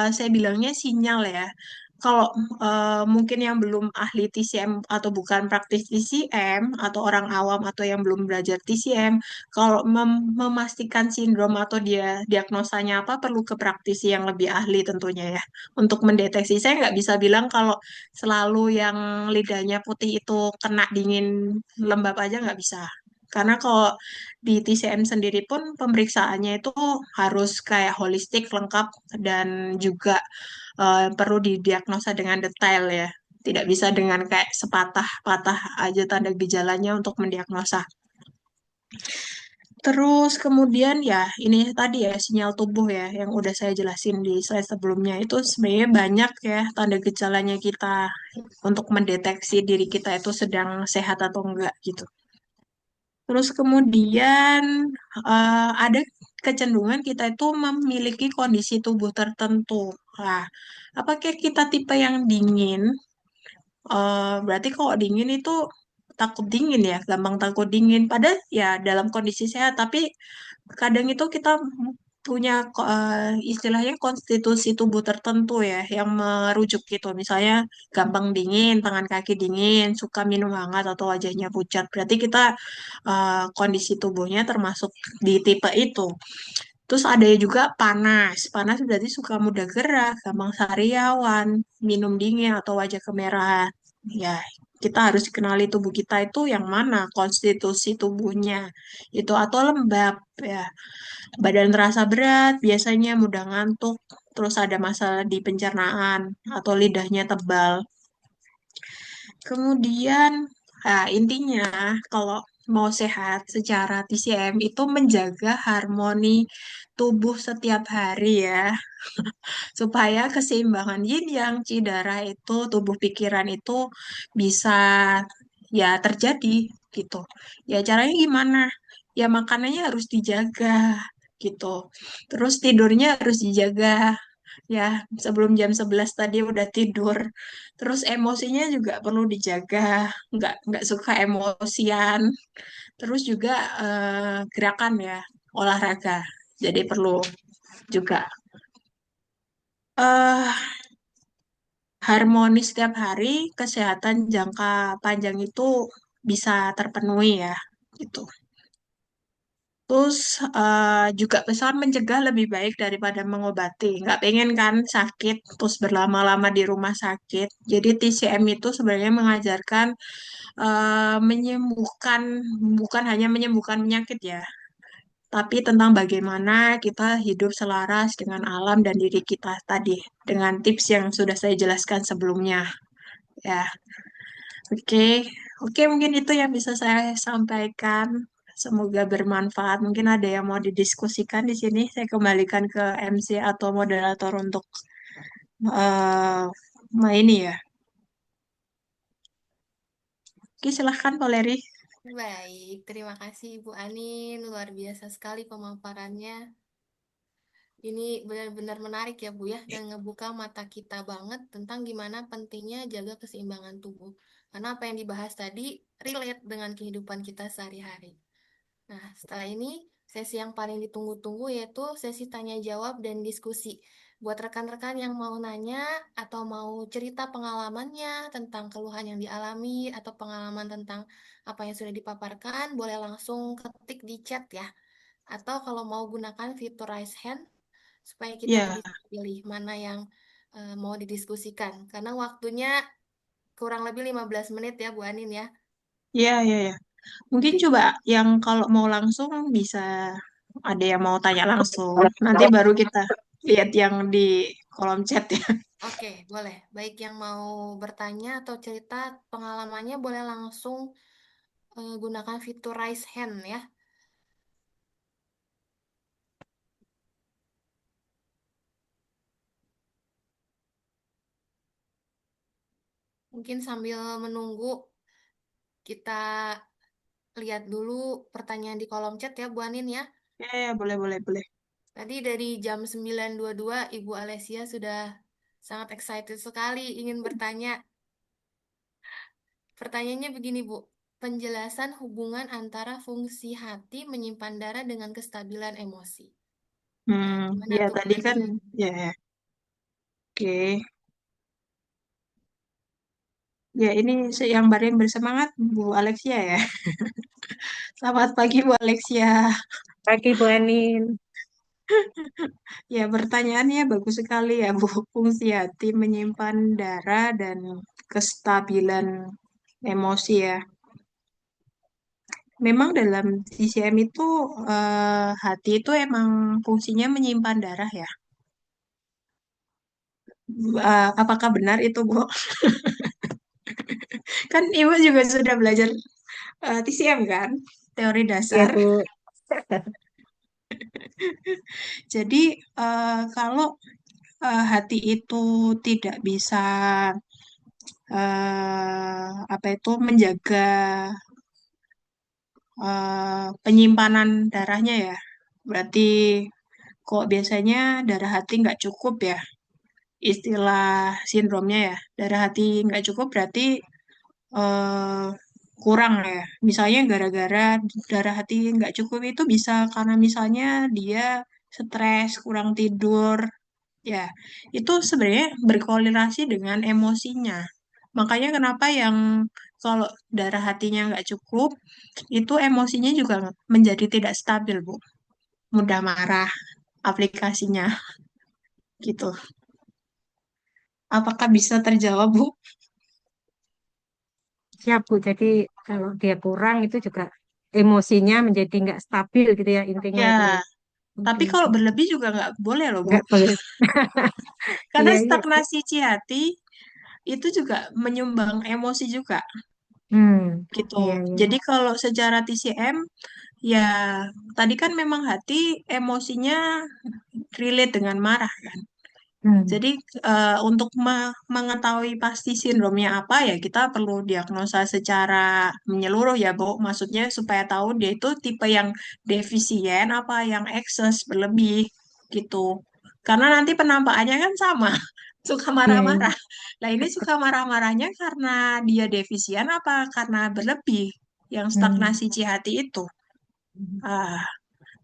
saya bilangnya sinyal ya. Kalau mungkin yang belum ahli TCM atau bukan praktis TCM atau orang awam atau yang belum belajar TCM, kalau memastikan sindrom atau dia diagnosanya apa perlu ke praktisi yang lebih ahli tentunya ya untuk mendeteksi. Saya nggak bisa bilang kalau selalu yang lidahnya putih itu kena dingin lembab aja nggak bisa. Karena kalau di TCM sendiri pun pemeriksaannya itu harus kayak holistik, lengkap, dan juga perlu didiagnosa dengan detail ya. Tidak bisa dengan kayak sepatah-patah aja tanda gejalanya untuk mendiagnosa. Terus kemudian ya ini tadi ya sinyal tubuh ya yang udah saya jelasin di slide sebelumnya itu sebenarnya banyak ya tanda gejalanya kita untuk mendeteksi diri kita itu sedang sehat atau enggak gitu. Terus kemudian ada kecenderungan kita itu memiliki kondisi tubuh tertentu. Nah, apakah kita tipe yang dingin? Berarti kalau dingin itu takut dingin ya, gampang takut dingin. Padahal ya dalam kondisi sehat, tapi kadang itu kita punya istilahnya konstitusi tubuh tertentu ya, yang merujuk gitu. Misalnya gampang dingin, tangan kaki dingin, suka minum hangat atau wajahnya pucat. Berarti kita kondisi tubuhnya termasuk di tipe itu. Terus ada juga panas. Panas berarti suka mudah gerah, gampang sariawan, minum dingin atau wajah kemerahan. Ya, kita harus kenali tubuh kita itu yang mana konstitusi tubuhnya. Itu atau lembab ya. Badan terasa berat, biasanya mudah ngantuk, terus ada masalah di pencernaan atau lidahnya tebal. Kemudian, intinya kalau mau sehat secara TCM itu menjaga harmoni tubuh setiap hari ya, supaya keseimbangan yin yang ci darah itu, tubuh pikiran itu bisa ya terjadi gitu. Ya caranya gimana? Ya makanannya harus dijaga gitu. Terus tidurnya harus dijaga ya sebelum jam 11 tadi udah tidur. Terus emosinya juga perlu dijaga, nggak suka emosian. Terus juga gerakan ya, olahraga. Jadi perlu juga eh harmonis setiap hari, kesehatan jangka panjang itu bisa terpenuhi ya, gitu. Terus juga pesan mencegah lebih baik daripada mengobati. Nggak pengen kan sakit, terus berlama-lama di rumah sakit. Jadi TCM itu sebenarnya mengajarkan menyembuhkan, bukan hanya menyembuhkan penyakit ya, tapi tentang bagaimana kita hidup selaras dengan alam dan diri kita tadi, dengan tips yang sudah saya jelaskan sebelumnya. Ya, oke. Oke, mungkin itu yang bisa saya sampaikan. Semoga bermanfaat. Mungkin ada yang mau didiskusikan di sini. Saya kembalikan ke MC atau moderator untuk eh ini ya. Oke, silahkan Pak Leri. Baik, terima kasih Ibu Anin. Luar biasa sekali pemaparannya. Ini benar-benar menarik ya Bu ya, dan ngebuka mata kita banget tentang gimana pentingnya jaga keseimbangan tubuh. Karena apa yang dibahas tadi relate dengan kehidupan kita sehari-hari. Nah, setelah ini sesi yang paling ditunggu-tunggu yaitu sesi tanya jawab dan diskusi. Buat rekan-rekan yang mau nanya atau mau cerita pengalamannya tentang keluhan yang dialami atau pengalaman tentang apa yang sudah dipaparkan, boleh langsung ketik di chat ya. Atau kalau mau gunakan fitur raise hand supaya kita Ya, bisa pilih mana yang mau didiskusikan. Karena waktunya kurang lebih 15 menit ya Bu Anin ya. ya, ya, ya. Mungkin Oke. coba yang kalau mau langsung bisa ada yang mau tanya langsung. Nanti baru kita lihat yang di kolom chat ya. Oke, boleh. Baik yang mau bertanya atau cerita pengalamannya boleh langsung gunakan fitur raise hand ya. Mungkin sambil menunggu kita lihat dulu pertanyaan di kolom chat ya Bu Anin ya. Ya, ya, boleh, boleh, boleh. Tadi dari jam 9.22 Ibu Alesia sudah sangat excited sekali ingin bertanya. Pertanyaannya begini Bu. Penjelasan hubungan antara fungsi hati menyimpan darah dengan kestabilan emosi. Nah, gimana Ya tuh Bu tadi kan, Anin? ya, ya. Oke. Ya, ini yang baru yang bersemangat Bu Alexia ya. Selamat pagi Bu Alexia. Pagi Bu Enin. Ya, pertanyaannya bagus sekali ya Bu. Fungsi hati menyimpan darah dan kestabilan emosi ya. Memang dalam CCM itu hati itu emang fungsinya menyimpan darah ya. Apakah benar itu Bu? Kan Ibu juga sudah belajar TCM kan? teori Iya, dasar. Bu. Jadi kalau hati itu tidak bisa apa itu menjaga penyimpanan darahnya ya, berarti kok biasanya darah hati nggak cukup ya, istilah sindromnya ya, darah hati nggak cukup berarti eh, kurang ya. Misalnya gara-gara darah hati nggak cukup itu bisa karena misalnya dia stres, kurang tidur, ya itu sebenarnya berkorelasi dengan emosinya. Makanya kenapa yang kalau darah hatinya nggak cukup, itu emosinya juga menjadi tidak stabil, Bu. Mudah marah aplikasinya gitu. Apakah bisa terjawab, Bu? Siap, Bu. Jadi kalau dia kurang itu juga emosinya menjadi nggak stabil gitu ya intinya Ya, ya, Bu ya. Oke, tapi kalau oke. berlebih juga nggak boleh loh, Bu. Nggak boleh. Karena Iya, iya. stagnasi hati itu juga menyumbang emosi juga Hmm, gitu. iya, iya. Jadi kalau secara TCM, ya tadi kan memang hati emosinya relate dengan marah kan. Hmm, Jadi untuk mengetahui pasti sindromnya apa ya kita perlu diagnosa secara menyeluruh ya, Bu. Maksudnya supaya tahu dia itu tipe yang defisien apa yang ekses berlebih gitu. Karena nanti penampakannya kan sama, suka iya, iya. marah-marah. Nah, ini suka marah-marahnya karena dia defisien apa karena berlebih yang Hmm. stagnasi hati itu. Ah,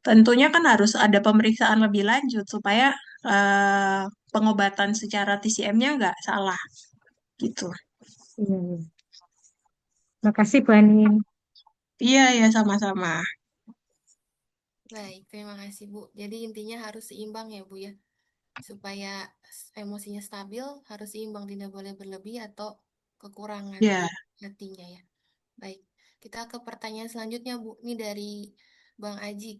tentunya kan harus ada pemeriksaan lebih lanjut supaya eh, pengobatan secara TCM-nya nggak salah gitu. Iya, iya. Makasih, Bu Anin. Iya, ya sama-sama. Baik, terima kasih Bu. Jadi intinya harus seimbang ya Bu ya. Supaya emosinya stabil, harus seimbang, tidak boleh berlebih atau kekurangan Ya, hatinya ya. Baik, kita ke pertanyaan selanjutnya Bu. Ini dari Bang Aji.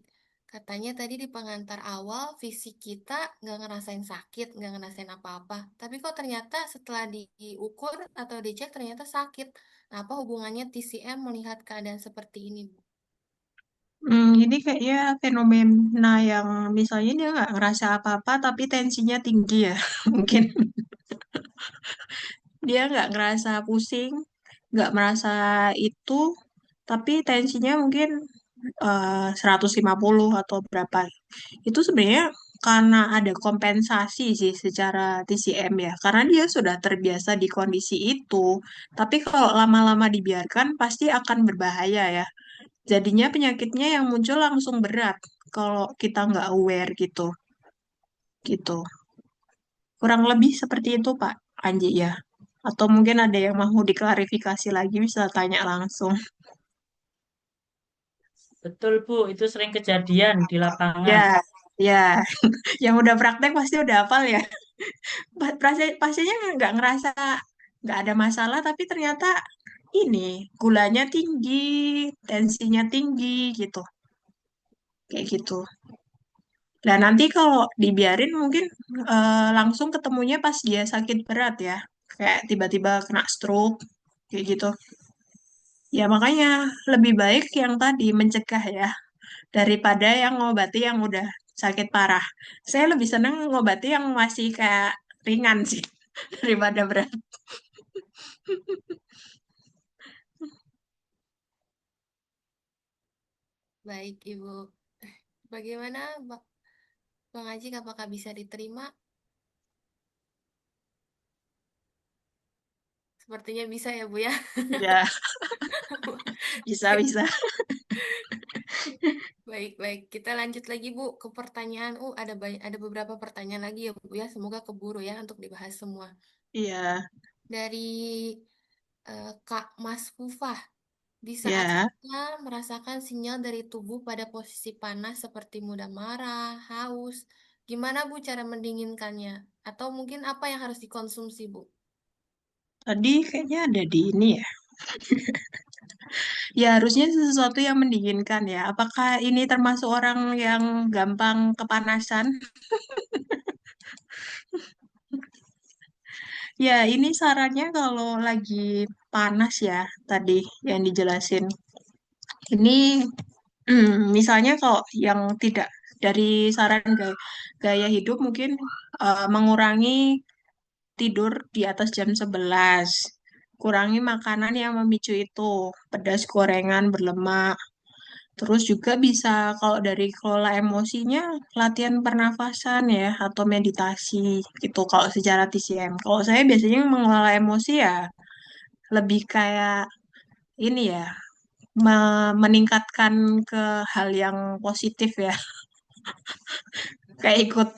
Katanya tadi di pengantar awal fisik kita nggak ngerasain sakit, nggak ngerasain apa-apa. Tapi kok ternyata setelah diukur atau dicek ternyata sakit. Nah, apa hubungannya TCM melihat keadaan seperti ini Bu? ini kayaknya fenomena yang misalnya dia nggak ngerasa apa-apa tapi tensinya tinggi ya. Mungkin dia nggak ngerasa pusing, nggak merasa itu, tapi tensinya mungkin 150 atau berapa. Itu sebenarnya karena ada kompensasi sih secara TCM ya, karena dia sudah terbiasa di kondisi itu. Tapi kalau lama-lama dibiarkan pasti akan berbahaya ya. Jadinya penyakitnya yang muncul langsung berat kalau kita nggak aware gitu. Gitu. Kurang lebih seperti itu Pak Anji ya. Atau mungkin ada yang mau diklarifikasi lagi bisa tanya langsung. Betul, Bu. Itu sering kejadian di lapangan. Ya, ya, yang udah praktek pasti udah hafal ya. Pasiennya nggak ngerasa nggak ada masalah, tapi ternyata ini gulanya tinggi, tensinya tinggi gitu, kayak gitu. Dan nanti kalau dibiarin mungkin langsung ketemunya pas dia sakit berat ya, kayak tiba-tiba kena stroke, kayak gitu. Ya makanya lebih baik yang tadi mencegah ya, daripada yang ngobati yang udah sakit parah. Saya lebih seneng ngobati yang masih kayak ringan sih daripada berat. Baik, Ibu. Bagaimana, Bang Aji, apakah bisa diterima? Sepertinya bisa ya, Bu ya. Ya, bisa-bisa. Baik, baik. Kita lanjut lagi, Bu, ke pertanyaan. Ada banyak, ada beberapa pertanyaan lagi ya, Bu ya. Semoga keburu ya untuk dibahas semua. Iya, Dari Kak Mas Fufah, di saat ya. kita merasakan sinyal dari tubuh pada posisi panas seperti mudah marah, haus, gimana Bu cara mendinginkannya? Atau mungkin apa yang harus dikonsumsi, Bu? Tadi kayaknya ada di ini ya. Ya harusnya sesuatu yang mendinginkan ya. Apakah ini termasuk orang yang gampang kepanasan? Ya, ini sarannya kalau lagi panas ya, tadi yang dijelasin. Ini misalnya kalau yang tidak dari saran gaya hidup mungkin mengurangi tidur di atas jam 11. Kurangi makanan yang memicu itu, pedas, gorengan, berlemak. Terus juga bisa kalau dari kelola emosinya latihan pernafasan ya atau meditasi gitu kalau secara TCM. Kalau saya biasanya mengelola emosi ya lebih kayak ini ya meningkatkan ke hal yang positif ya. Kayak ikut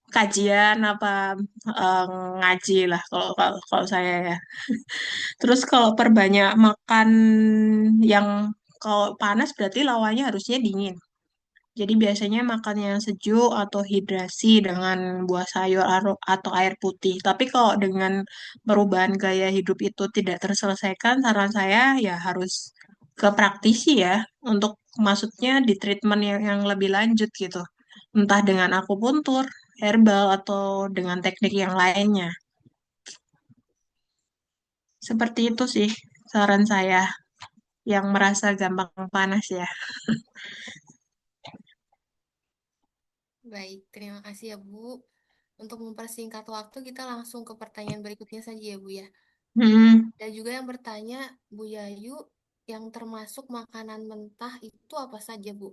kajian apa eh, ngaji lah kalau kalau kalau saya ya. Terus kalau perbanyak makan yang kalau panas berarti lawannya harusnya dingin. Jadi biasanya makan yang sejuk atau hidrasi dengan buah sayur atau air putih. Tapi kalau dengan perubahan gaya hidup itu tidak terselesaikan, saran saya ya harus ke praktisi ya untuk maksudnya di treatment yang lebih lanjut gitu. Entah dengan akupuntur, herbal, atau dengan teknik yang lainnya. Seperti itu sih saran saya yang merasa gampang panas ya. Baik, terima kasih ya Bu. Untuk mempersingkat waktu, kita langsung ke pertanyaan berikutnya saja ya Bu ya. Hmm, Dan juga yang bertanya, Bu Yayu, yang termasuk makanan mentah itu apa saja Bu?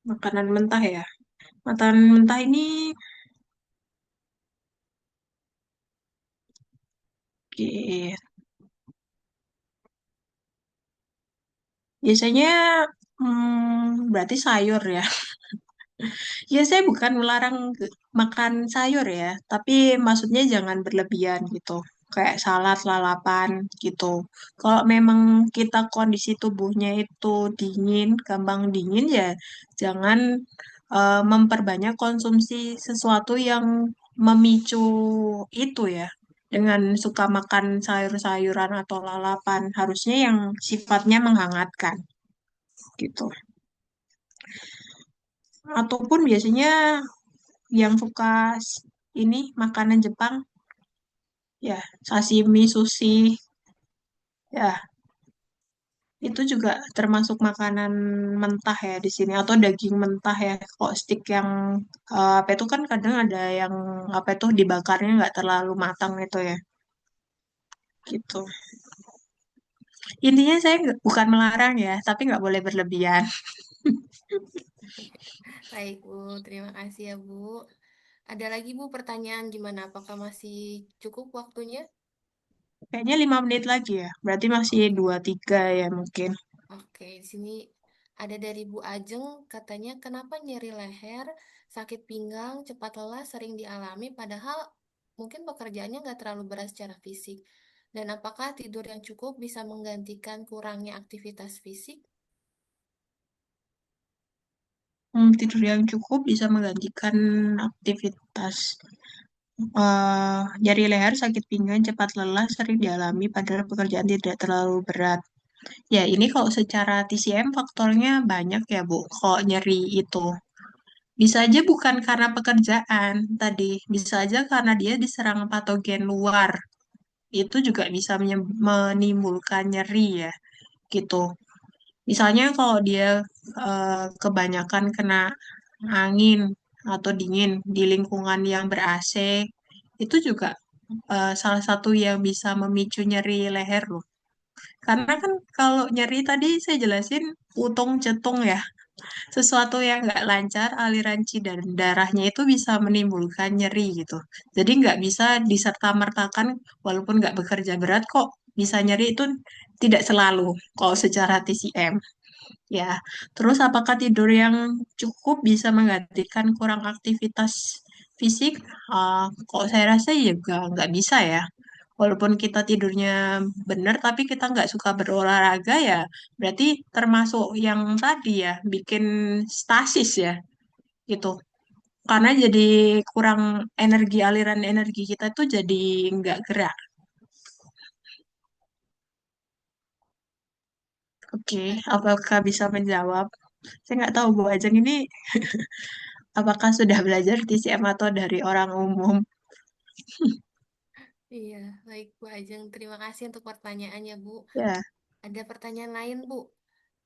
makanan mentah ya. Makanan mentah ini oke, biasanya berarti sayur ya. Ya saya bukan melarang makan sayur ya, tapi maksudnya jangan berlebihan gitu. Kayak salad, lalapan gitu. Kalau memang kita kondisi tubuhnya itu dingin, gampang dingin ya jangan memperbanyak konsumsi sesuatu yang memicu itu ya. Dengan suka makan sayur-sayuran atau lalapan, harusnya yang sifatnya menghangatkan gitu. Ataupun biasanya yang suka ini makanan Jepang ya sashimi, sushi ya itu juga termasuk makanan mentah ya di sini atau daging mentah ya. Kok stick yang apa itu kan kadang ada yang apa itu dibakarnya nggak terlalu matang itu ya gitu. Intinya saya bukan melarang ya, tapi nggak boleh berlebihan. Baik Bu, terima kasih ya Bu. Ada lagi Bu pertanyaan gimana? Apakah masih cukup waktunya? Kayaknya 5 menit lagi ya, berarti masih Oke. 2-3 ya mungkin. Oke, di sini ada dari Bu Ajeng, katanya kenapa nyeri leher, sakit pinggang, cepat lelah sering dialami, padahal mungkin pekerjaannya nggak terlalu berat secara fisik. Dan apakah tidur yang cukup bisa menggantikan kurangnya aktivitas fisik? Tidur yang cukup bisa menggantikan aktivitas. Nyeri leher, sakit pinggang, cepat lelah sering dialami padahal pekerjaan tidak terlalu berat. Ya, ini kalau secara TCM faktornya banyak ya, Bu. Kalau nyeri itu. Bisa aja bukan karena pekerjaan tadi. Bisa aja karena dia diserang patogen luar. Itu juga bisa menimbulkan nyeri ya, gitu. Misalnya kalau dia kebanyakan kena angin atau dingin di lingkungan yang ber-AC, itu juga salah satu yang bisa memicu nyeri leher loh. Karena kan kalau nyeri tadi saya jelasin utung cetung ya, sesuatu yang nggak lancar aliran dan darahnya itu bisa menimbulkan nyeri gitu. Jadi nggak bisa diserta-mertakan walaupun nggak bekerja berat kok bisa nyeri itu tidak selalu kalau secara TCM. Ya, terus apakah tidur yang cukup bisa menggantikan kurang aktivitas fisik? Kok saya rasa ya juga nggak bisa ya. Walaupun kita tidurnya benar, tapi kita nggak suka berolahraga ya, berarti termasuk yang tadi ya, bikin stasis ya, gitu. Karena jadi kurang energi, aliran energi kita tuh jadi nggak gerak. Oke, apakah bisa menjawab? Saya nggak tahu Bu Ajeng ini apakah sudah belajar TCM atau dari orang umum? Iya, baik Bu Ajeng. Terima kasih untuk pertanyaannya Bu. Ya, Ada pertanyaan lain Bu.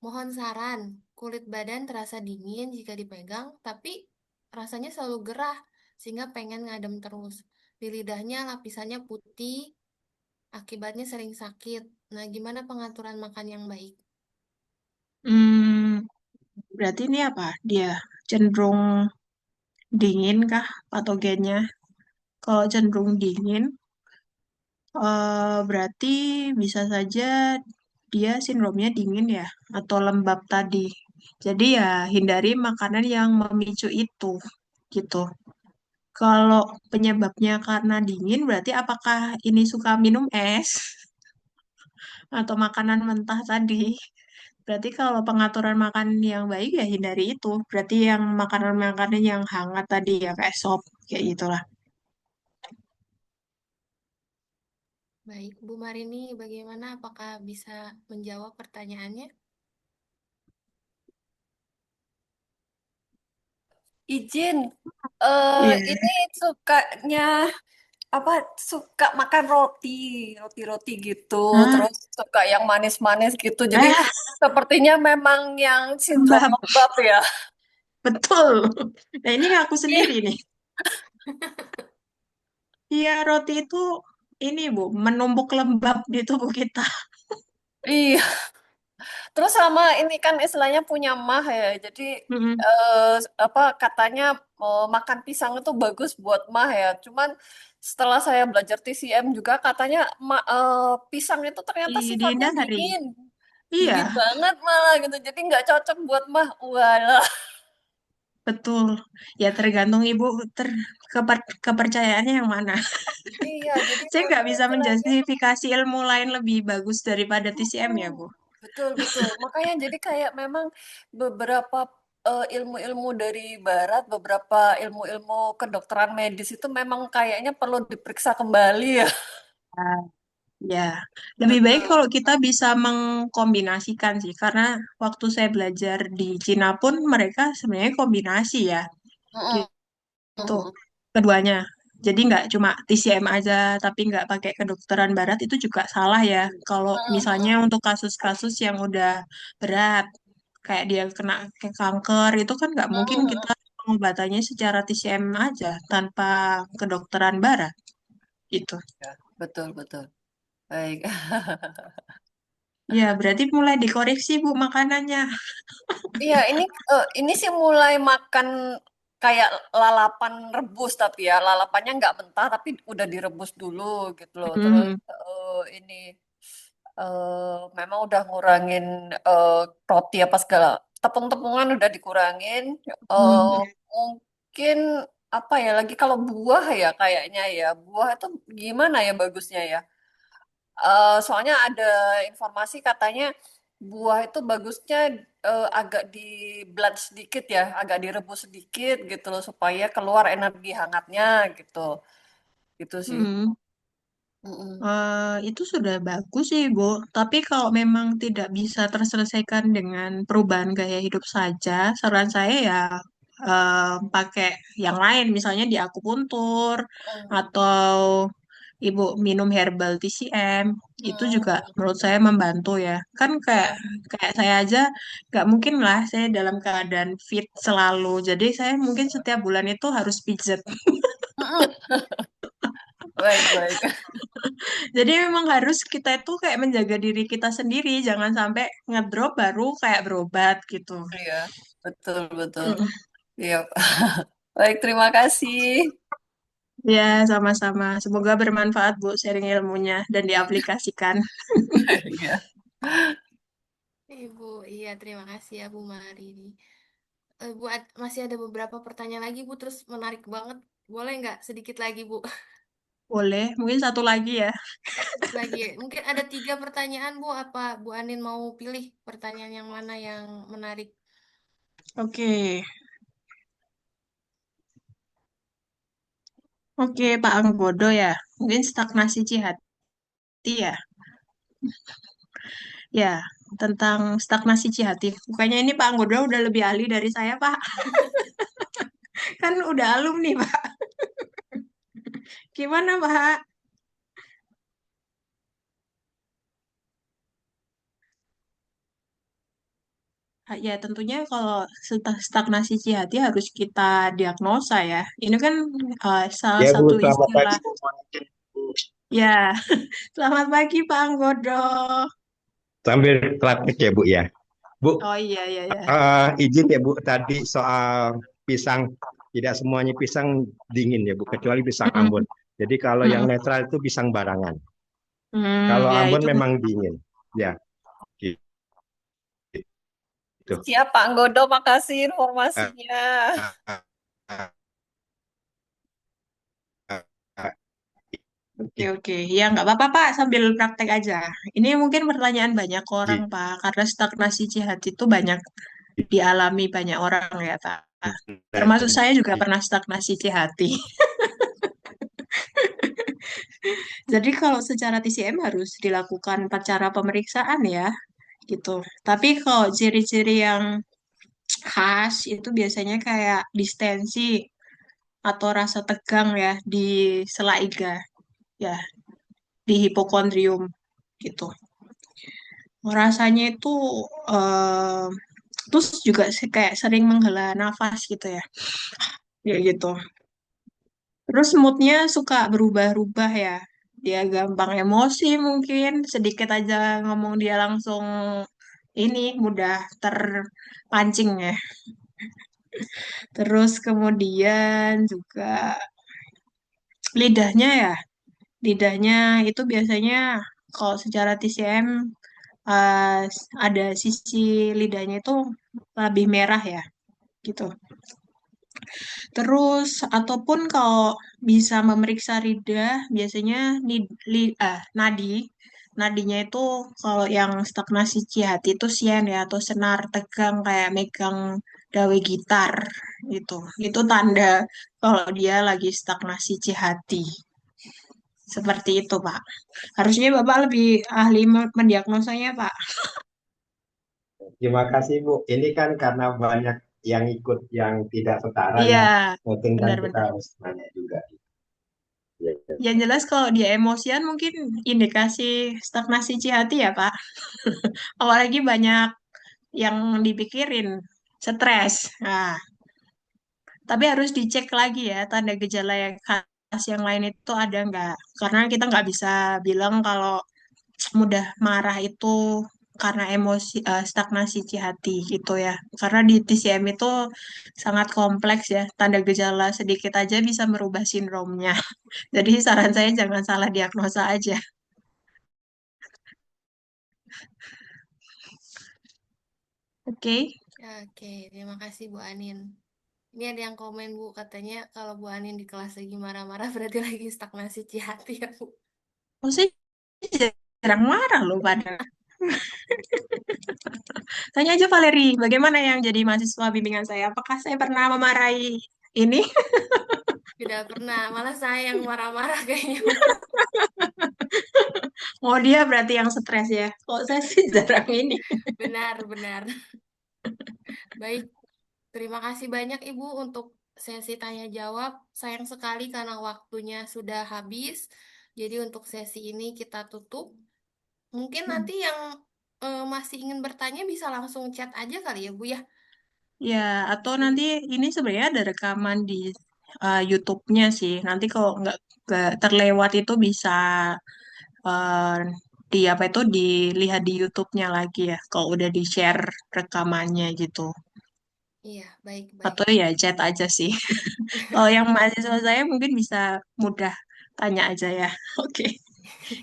Mohon saran, kulit badan terasa dingin jika dipegang, tapi rasanya selalu gerah, sehingga pengen ngadem terus. Di lidahnya lapisannya putih, akibatnya sering sakit. Nah, gimana pengaturan makan yang baik? Hmm, berarti ini apa? Dia cenderung dingin kah patogennya? Kalau cenderung dingin, berarti bisa saja dia sindromnya dingin ya, atau lembab tadi. Jadi ya hindari makanan yang memicu itu, gitu. Kalau penyebabnya karena dingin, berarti apakah ini suka minum es atau makanan mentah tadi? Berarti kalau pengaturan makan yang baik ya hindari itu. Berarti yang makanan-makanan yang hangat tadi ya kayak sop, kayak gitulah. Baik, Bu Marini, bagaimana? Apakah bisa menjawab pertanyaannya? Izin, Iya. ini sukanya apa? Suka makan roti, roti-roti gitu, Hah? terus suka yang manis-manis gitu. Jadi Eh, sepertinya memang yang sindrom lembab. lembab ya. Betul. Nah, ini ngaku Iya, sendiri nih. Iya, roti itu ini, Bu, menumbuk lembab di tubuh kita. iya. Terus sama ini kan istilahnya punya mah ya. Jadi Mm-mm. apa katanya makan pisang itu bagus buat mah ya. Cuman setelah saya belajar TCM juga katanya pisang itu ternyata sifatnya Dihindari. dingin. Dingin Iya, banget malah gitu. Jadi nggak cocok buat mah. Walah. betul. Ya tergantung Ibu kepercayaannya yang mana. Iya, jadi Saya nggak memang bisa istilahnya menjustifikasi ilmu lain lebih bagus daripada TCM ya, mm-mm. Bu. Betul, betul. Makanya jadi kayak memang beberapa ilmu-ilmu dari barat, beberapa ilmu-ilmu kedokteran medis itu memang kayaknya perlu diperiksa kembali ya. Ah, ya, lebih baik Betul. kalau kita bisa mengkombinasikan sih, karena waktu saya belajar di Cina pun mereka sebenarnya kombinasi ya, Mm-mm, gitu, mm-mm, keduanya. Jadi nggak cuma TCM aja, tapi nggak pakai kedokteran barat itu juga salah ya. Kalau misalnya mm-mm, untuk kasus-kasus yang udah berat, kayak dia kena ke kanker, itu kan nggak mungkin mm-mm. kita pengobatannya secara TCM aja tanpa kedokteran barat, gitu. Ya, betul, betul. Baik. Ya, berarti mulai dikoreksi Bu makanannya. Iya, ini sih mulai makan kayak lalapan rebus tapi ya lalapannya nggak mentah tapi udah direbus dulu gitu loh. Terus Mhm. ini memang udah ngurangin roti apa segala tepung-tepungan udah dikurangin. Eh, Mhm. mungkin apa ya lagi kalau buah ya kayaknya ya buah itu gimana ya bagusnya ya? Soalnya ada informasi katanya buah itu bagusnya agak di blend sedikit ya, agak direbus sedikit gitu loh supaya keluar energi hangatnya gitu. Gitu sih. Mhm. Mm-mm. Itu sudah bagus sih, Bu. Tapi kalau memang tidak bisa terselesaikan dengan perubahan gaya hidup saja, saran saya ya pakai yang lain, misalnya di akupuntur atau Ibu minum herbal TCM, itu juga Mm-mm. menurut saya membantu ya. Kan kayak Mm-mm. kayak saya aja nggak mungkin lah saya dalam keadaan fit selalu. Jadi saya mungkin setiap bulan itu harus pijat. Mm-mm. Baik, baik. Jadi memang harus kita itu kayak menjaga diri kita sendiri, jangan sampai ngedrop baru kayak berobat gitu. Iya, betul, betul. Mm. Iya. Baik, terima kasih. Ya, sama-sama. Semoga bermanfaat Bu sharing ilmunya dan diaplikasikan. Iya. Ibu, iya terima kasih ya Bu Marini. Bu, masih ada beberapa pertanyaan lagi Bu, terus menarik banget. Boleh nggak sedikit lagi Bu? Boleh, mungkin satu lagi ya. Sedikit lagi. Mungkin ada 3 pertanyaan Bu. Apa Bu Anin mau pilih pertanyaan yang mana yang menarik? Oke, oke Pak Anggodo ya. Mungkin stagnasi hati ya. Ya, tentang stagnasi hati. Bukannya ini Pak Anggodo udah lebih ahli dari saya Pak. Kan udah alumni Pak. Gimana Pak? Ya tentunya kalau stagnasi hati harus kita diagnosa ya. Ini kan salah Ya Bu, satu selamat pagi istilah. Bu. Ya, selamat pagi Pak Anggodo. Sambil praktek ya Bu ya. Bu, Oh iya, iya, iya. izin ya Bu, tadi soal pisang, tidak semuanya pisang dingin ya Bu, kecuali pisang Ambon. Mm-mm, Jadi kalau yang mm-mm. netral itu pisang barangan. Kalau Ya Ambon itu. memang dingin. Ya, gitu. Siap Pak Anggodo, makasih Eh, informasinya. eh, eh, eh, Oke, oke. Ya, nggak apa-apa, Pak. Sambil praktek aja. Ini mungkin pertanyaan banyak orang, Pak. Karena stagnasi jihad itu banyak dialami banyak orang ya, Pak. Termasuk saya juga pernah stagnasi hati. Jadi kalau secara TCM harus dilakukan 4 cara pemeriksaan ya, gitu. Tapi kalau ciri-ciri yang khas itu biasanya kayak distensi atau rasa tegang ya di sela iga, ya, di hipokondrium gitu. Rasanya itu eh, terus juga kayak sering menghela nafas gitu ya, ya gitu. Terus moodnya suka berubah-ubah ya. Dia gampang emosi mungkin, sedikit aja ngomong dia langsung ini mudah terpancing ya. Terus kemudian juga lidahnya ya, lidahnya itu biasanya kalau secara TCM eh, ada sisi lidahnya itu lebih merah ya, gitu. Terus ataupun kalau bisa memeriksa lidah, biasanya nadi, nadinya itu kalau yang stagnasi hati itu sian ya atau senar tegang kayak megang dawe gitar gitu. Itu tanda kalau dia lagi stagnasi hati. Seperti itu, Pak. Harusnya Bapak lebih ahli mendiagnosanya, Pak. Terima kasih Bu. Ini kan karena banyak yang ikut yang tidak setara Iya, ya. Mungkin kan kita benar-benar. harus nanya juga. Ya, Yang jelas kalau dia emosian mungkin indikasi stagnasi hati ya, Pak. Apalagi banyak yang dipikirin, stres. Nah, tapi harus dicek lagi ya, tanda gejala yang khas yang lain itu ada nggak? Karena kita nggak bisa bilang kalau mudah marah itu karena emosi stagnasi hati gitu ya. Karena di TCM itu sangat kompleks ya, tanda gejala sedikit aja bisa merubah sindromnya. Jadi saran saya jangan salah diagnosa aja. Oke. Oke, terima kasih Bu Anin. Ini ada yang komen Bu, katanya kalau Bu Anin di kelas lagi marah-marah berarti lagi stagnasi hati ya Bu. Oh, saya jarang marah loh pada. Tanya aja Valeri, bagaimana yang jadi mahasiswa bimbingan saya? Apakah saya pernah memarahi ini? Tidak pernah, malah saya yang marah-marah kayaknya. Oh, dia berarti yang stres ya. Kok saya sih jarang ini. Benar-benar. Baik, terima kasih banyak Ibu untuk sesi tanya jawab. Sayang sekali karena waktunya sudah habis. Jadi untuk sesi ini kita tutup. Mungkin nanti yang masih ingin bertanya bisa langsung chat aja kali ya Bu ya. Ya, atau nanti ini sebenarnya ada rekaman di YouTube-nya sih. Nanti kalau nggak terlewat itu bisa eh, di apa itu dilihat di YouTube-nya lagi ya. Kalau udah di-share rekamannya gitu. Iya, baik-baik. Atau ya chat aja sih. Kalau yang mahasiswa saya mungkin bisa mudah tanya aja ya. Oke.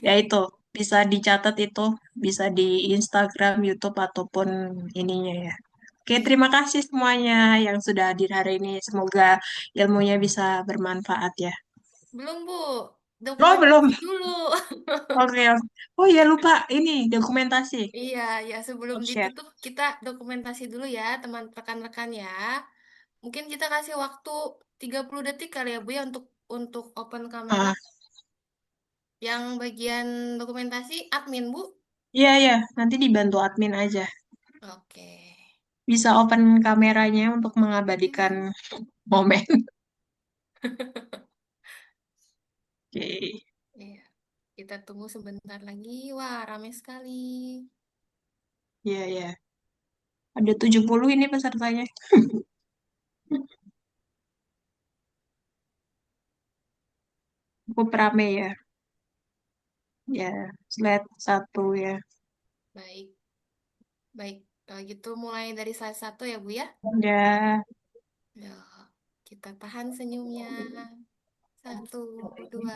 Ya itu bisa dicatat itu bisa di Instagram, YouTube ataupun ininya ya. Oke, Iya. terima kasih semuanya yang sudah hadir hari ini. Semoga ilmunya bisa bermanfaat ya. Belum Bu, Oh, dokumentasi belum. dulu. Oke, oke. Oh iya lupa ini dokumentasi. Iya, ya sebelum Oh, share. ditutup kita dokumentasi dulu ya teman rekan-rekan ya. Mungkin kita kasih waktu 30 detik kali ya Bu ya untuk open kamera. Ah, Yang bagian dokumentasi admin Bu. iya iya, nanti dibantu admin aja. Oke. Bisa open kameranya untuk Open mengabadikan kamera. momen. Oke. Iya. Kita tunggu sebentar lagi. Wah, ramai sekali. Iya iya. Ada 70 ini pesertanya. Cukup rame ya. Ya, slide 1 ya. Baik, baik. Kalau gitu mulai dari slide 1 ya, Bu ya. Ya, Ya, kita tahan senyumnya. 1, 2, 3.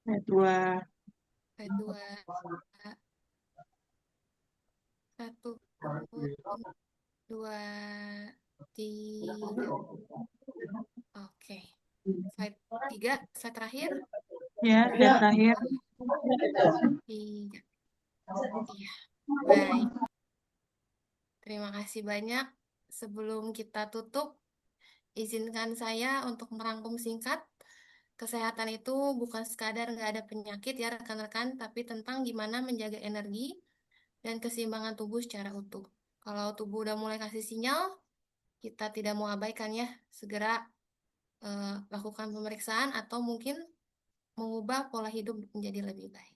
slide 2. Slide 2. 1, 2, 3. Oke. Slide 3, slide terakhir. Ya, slide terakhir. 3. Iya, baik. Terima kasih banyak. Sebelum kita tutup, izinkan saya untuk merangkum singkat. Kesehatan itu bukan sekadar nggak ada penyakit ya rekan-rekan, tapi tentang gimana menjaga energi dan keseimbangan tubuh secara utuh. Kalau tubuh udah mulai kasih sinyal, kita tidak mau abaikan ya. Segera lakukan pemeriksaan atau mungkin mengubah pola hidup menjadi lebih baik.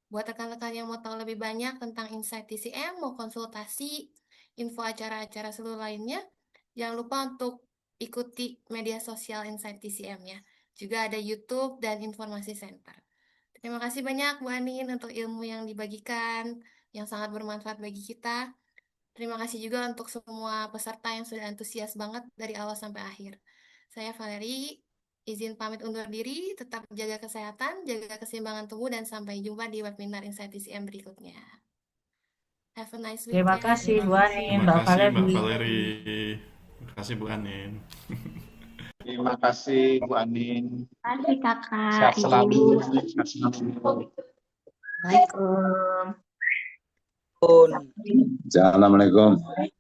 Buat rekan-rekan yang mau tahu lebih banyak tentang Insight TCM, mau konsultasi, info acara-acara seluruh lainnya, jangan lupa untuk ikuti media sosial Insight TCM ya. Juga ada YouTube dan Informasi Center. Terima kasih banyak Bu Anin untuk ilmu yang dibagikan, yang sangat bermanfaat bagi kita. Terima kasih juga untuk semua peserta yang sudah antusias banget dari awal sampai akhir. Saya Valerie, izin pamit undur diri, tetap jaga kesehatan, jaga keseimbangan tubuh, dan sampai jumpa di webinar Insight TCM berikutnya. Have a nice Terima weekend. kasih Bu Anin, Terima Mbak kasih Mbak Valerie. Valerie. Terima kasih Bu Anin. Terima kasih Bu Anin. Kasih kakak, Sehat selalu. izin. Sehat selalu. Assalamualaikum. Assalamualaikum.